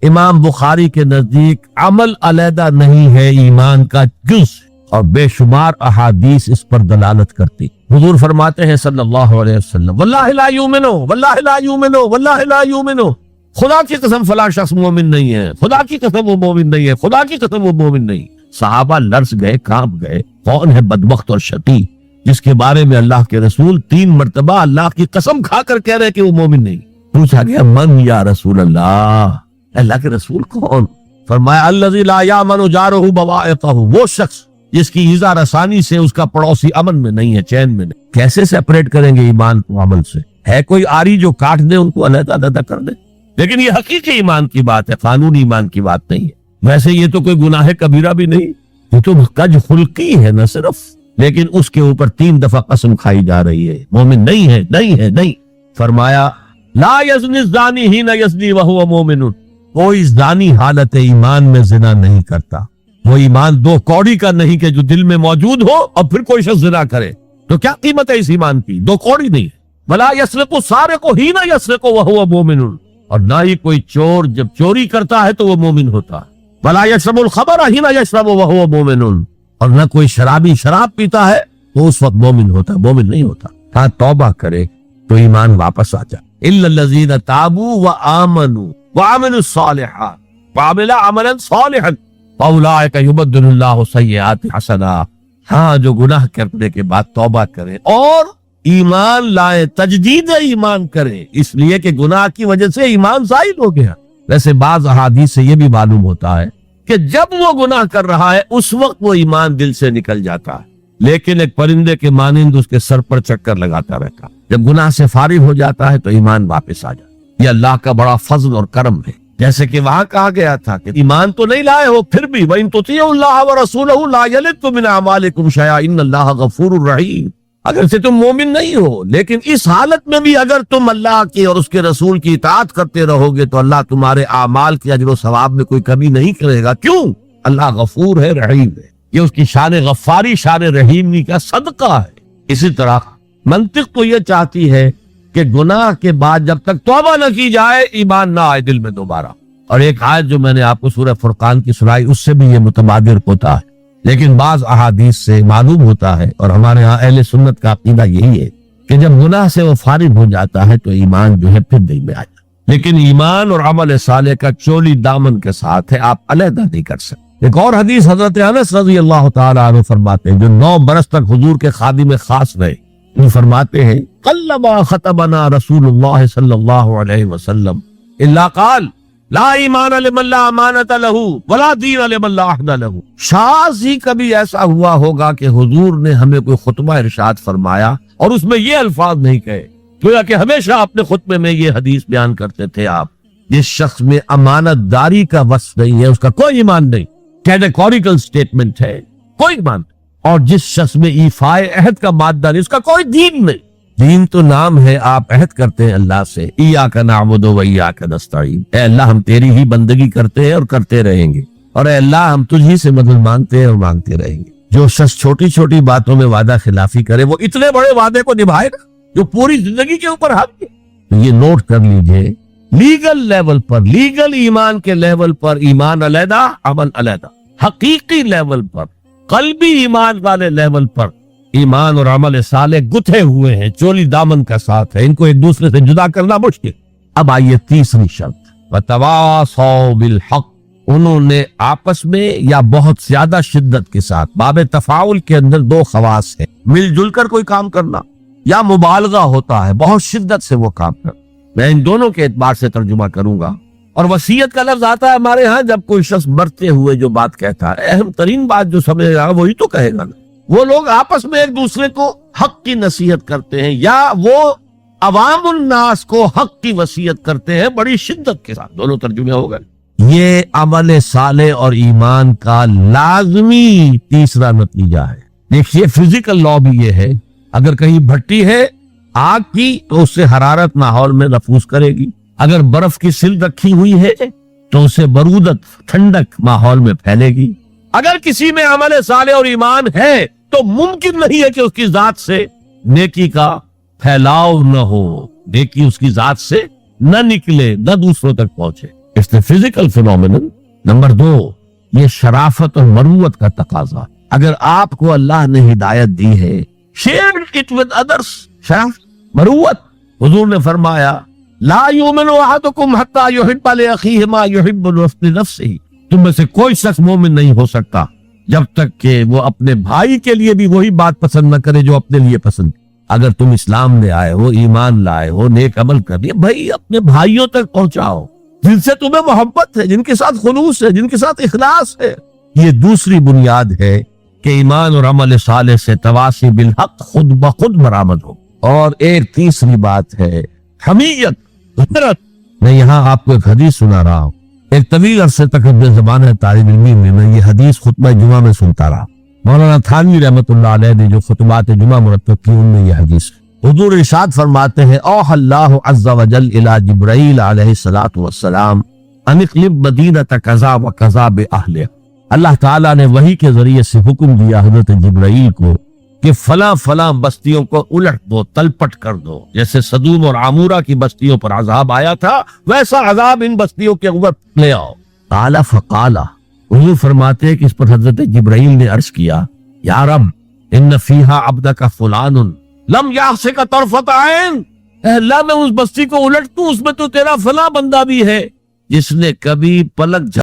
امام بخاری کے نزدیک عمل علیحدہ نہیں ہے، ایمان کا جز، اور بے شمار احادیث اس پر دلالت کرتی۔ حضور فرماتے ہیں صلی اللہ علیہ وسلم، واللہ لا یؤمنو واللہ لا یؤمنو واللہ لا یؤمنو، خدا کی قسم فلاں شخص مومن نہیں ہے، خدا کی قسم وہ مومن نہیں ہے، خدا کی قسم وہ مومن نہیں۔ صحابہ لرز گئے، کانپ گئے، کون ہے بدبخت اور شقی جس کے بارے میں اللہ کے رسول 3 مرتبہ اللہ کی قسم کھا کر کہہ رہے کہ وہ مومن نہیں؟ پوچھا گیا من یا رسول اللہ، اللہ کے رسول کون؟ فرمایا الذی لا یامن جارہ بوائقہ، وہ شخص جس کی ایذا رسانی سے اس کا پڑوسی امن میں نہیں ہے، چین میں نہیں۔ کیسے سیپریٹ کریں گے ایمان کو عمل سے؟ ہے کوئی آری جو کاٹ دے ان کو علیحدہ علیحدہ کر دے؟ لیکن یہ حقیقی ایمان کی بات ہے، قانونی ایمان کی بات نہیں ہے۔ ویسے یہ تو کوئی گناہ کبیرہ بھی نہیں، یہ تو کج خلقی ہے نہ صرف، لیکن اس کے اوپر 3 دفعہ قسم کھائی جا رہی ہے، مومن نہیں ہے، نہیں ہے، نہیں۔ فرمایا لا یزنی الزانی حین یزنی وہو مومن، کوئی زانی حالت ایمان میں زنا نہیں کرتا۔ وہ ایمان 2 کوڑی کا نہیں کہ جو دل میں موجود ہو اور پھر کوئی شخص زنا کرے، تو کیا قیمت ہے اس ایمان کی؟ 2 کوڑی نہیں ہے۔ ولا یسرق السارق حین یسرق وہو مومن، اور نہ ہی کوئی چور جب چوری کرتا ہے تو وہ مومن ہوتا ہے۔ ولا یشرب الخمر حین یشرب وہو مومن، اور نہ کوئی شرابی شراب پیتا ہے تو اس وقت مومن ہوتا ہے، مومن نہیں ہوتا۔ ہاں توبہ کرے تو ایمان واپس آ جائے۔ الا الذین تابوا وآمنوا وعملوا الصالحات وعملوا عملا صالحا فاولئک یبدل اللہ سیئات حسنات، ہاں جو گناہ کرنے کے بعد توبہ کرے اور ایمان لائے، تجدید ایمان کرے، اس لیے کہ گناہ کی وجہ سے ایمان زائل ہو گیا۔ ویسے بعض احادیث سے یہ بھی معلوم ہوتا ہے کہ جب وہ گناہ کر رہا ہے اس وقت وہ ایمان دل سے نکل جاتا ہے، لیکن ایک پرندے کے مانند اس کے سر پر چکر لگاتا رہتا۔ جب گناہ سے فارغ ہو جاتا ہے تو ایمان واپس آ جاتا۔ یہ اللہ کا بڑا فضل اور کرم ہے، جیسے کہ وہاں کہا گیا تھا کہ ایمان تو نہیں لائے ہو پھر بھی وَإِن تُطِيعُوا اللَّهَ وَرَسُولَهُ لَا يَلِتْكُم مِّنْ أَعْمَالِكُمْ شَيْئًا إِنَّ اللَّهَ غَفُورٌ رَحِيمٌ۔ اگر سے تم مومن نہیں ہو لیکن اس حالت میں بھی اگر تم اللہ کی اور اس کے رسول کی اطاعت کرتے رہو گے تو اللہ تمہارے اعمال کے اجر و ثواب میں کوئی کمی نہیں کرے گا۔ کیوں؟ اللہ غفور ہے، رحیم ہے، یہ اس کی شان غفاری، شان رحیمی کا صدقہ ہے۔ اسی طرح منطق تو یہ چاہتی ہے کہ گناہ کے بعد جب تک توبہ نہ کی جائے ایمان نہ آئے دل میں دوبارہ۔ اور ایک آیت جو میں نے آپ کو سورہ فرقان کی سنائی اس سے بھی یہ متبادر ہوتا ہے، لیکن بعض احادیث سے معلوم ہوتا ہے، اور ہمارے ہاں اہل سنت کا عقیدہ یہی ہے کہ جب گناہ سے وہ فارغ ہو جاتا ہے تو ایمان جو ہے پھر دل میں آ جاتا ہے۔ لیکن ایمان اور عمل صالح کا چولی دامن کے ساتھ ہے، آپ علیحدہ نہیں کر سکتے۔ ایک اور حدیث حضرت انس رضی اللہ تعالی عنہ فرماتے ہیں، جو 9 برس تک حضور کے خادم خاص رہے، وہ فرماتے ہیں قلما خطبنا رسول اللہ صلی اللہ علیہ وسلم الا قال لا ایمان لمن لا امانت لہ ولا دین لمن لا عہد لہ۔ شاذ ہی کبھی ایسا ہوا ہوگا کہ حضور نے ہمیں کوئی خطبہ ارشاد فرمایا اور اس میں یہ الفاظ نہیں کہے، گویا کہ ہمیشہ اپنے خطبے میں یہ حدیث بیان کرتے تھے آپ، جس شخص میں امانت داری کا وصف نہیں ہے اس کا کوئی ایمان نہیں، کیٹیگوریکل سٹیٹمنٹ ہے، کوئی ایمان نہیں۔ اور جس شخص میں ایفائے عہد کا مادہ نہیں اس کا کوئی دین نہیں۔ دین تو نام ہے، آپ عہد کرتے ہیں اللہ سے، ایاک نعبد و ایاک نستعین، اے اللہ ہم تیری ہی بندگی کرتے ہیں اور کرتے رہیں گے، اور اے اللہ ہم تجھ ہی سے مدد مانگتے ہیں اور مانگتے رہیں گے۔ جو شخص چھوٹی چھوٹی باتوں میں وعدہ خلافی کرے وہ اتنے بڑے وعدے کو نبھائے گا جو پوری زندگی کے اوپر حق ہے۔ تو یہ نوٹ کر لیجئے، لیگل لیول پر، لیگل ایمان کے لیول پر ایمان علیحدہ، عمل علیحدہ، حقیقی لیول پر، قلبی ایمان والے لیول پر ایمان اور عمل صالح گتھے ہوئے ہیں، چولی دامن کا ساتھ ہے، ان کو ایک دوسرے سے جدا کرنا مشکل۔ اب آئیے تیسری شرط، وَتَوَاصَوْا بِالْحَقِّ، انہوں نے آپس میں یا بہت زیادہ شدت کے ساتھ، باب تفاعل کے اندر دو خواص ہیں، مل جل کر کوئی کام کرنا یا مبالغہ ہوتا ہے، بہت شدت سے وہ کام کرنا۔ میں ان دونوں کے اعتبار سے ترجمہ کروں گا۔ اور وصیت کا لفظ آتا ہے ہمارے ہاں جب کوئی شخص مرتے ہوئے جو بات کہتا ہے، اہم ترین بات جو سمجھے گا وہی تو کہے گا نا۔ وہ لوگ آپس میں ایک دوسرے کو حق کی نصیحت کرتے ہیں یا وہ عوام الناس کو حق کی وصیت کرتے ہیں بڑی شدت کے ساتھ، دونوں ترجمے ہو گئے۔ یہ عمل صالح اور ایمان کا لازمی تیسرا نتیجہ ہے۔ دیکھیے فزیکل لا بھی یہ ہے، اگر کہیں بھٹی ہے آگ کی تو اس سے حرارت ماحول میں نفوذ کرے گی، اگر برف کی سل رکھی ہوئی ہے تو اسے برودت ٹھنڈک ماحول میں پھیلے گی۔ اگر کسی میں عمل صالح اور ایمان ہے تو ممکن نہیں ہے کہ اس کی ذات سے نیکی کا پھیلاؤ نہ ہو، نیکی اس کی ذات سے نہ نکلے، نہ دوسروں تک پہنچے۔ اس نے فزیکل فینومینن۔ نمبر 2، یہ شرافت اور مروت کا تقاضا۔ اگر آپ کو اللہ نے ہدایت دی ہے، شیئر اٹ ود ادرس، شرافت، مروت۔ حضور نے فرمایا لا یؤمن احدکم حتی یحب لاخیہ ما یحب لنفسہ، تم میں سے کوئی شخص مومن نہیں ہو سکتا جب تک کہ وہ اپنے بھائی کے لیے بھی وہی بات پسند نہ کرے جو اپنے لیے پسند۔ اگر تم اسلام لے آئے ہو، ایمان لائے ہو، نیک عمل کر دیے، بھائی اپنے بھائیوں تک پہنچاؤ جن سے تمہیں محبت ہے، جن کے ساتھ خلوص ہے، جن کے ساتھ اخلاص ہے۔ یہ دوسری بنیاد ہے کہ ایمان اور عمل صالح سے تواصی بالحق خود بخود برآمد ہو۔ اور ایک تیسری بات ہے حمیت، غیرت۔ میں یہاں آپ کو ایک حدیث سنا رہا ہوں، ایک طویل عرصے تک اپنے زمانہ طالب علمی میں یہ حدیث خطبہ جمعہ میں سنتا رہا۔ مولانا تھانوی رحمۃ اللہ علیہ نے جو خطبات جمعہ مرتب کی ان میں یہ حدیث ہے۔ حضور ارشاد فرماتے ہیں اوحى اللہ عز وجل الى جبرائیل علیہ الصلوۃ والسلام ان اقلب مدینۃ کذا وکذا باہلہ، اللہ تعالیٰ نے وحی کے ذریعے سے حکم دیا حضرت جبرائیل کو کہ فلاں فلاں بستیوں کو الٹ دو، تلپٹ کر دو، جیسے سدوم اور عمورہ کی بستیوں پر عذاب آیا تھا ویسا عذاب ان بستیوں کے اوپر لے آؤ۔ قال فقال، حضور فرماتے ہیں کہ اس پر حضرت جبرائیل نے عرض کیا یا رب ان فیہا عبدک فلان لم یعصک طرفۃ عین، اے اللہ میں اس بستی کو الٹ دوں، اس میں تو تیرا فلاں بندہ بھی ہے جس نے کبھی پلک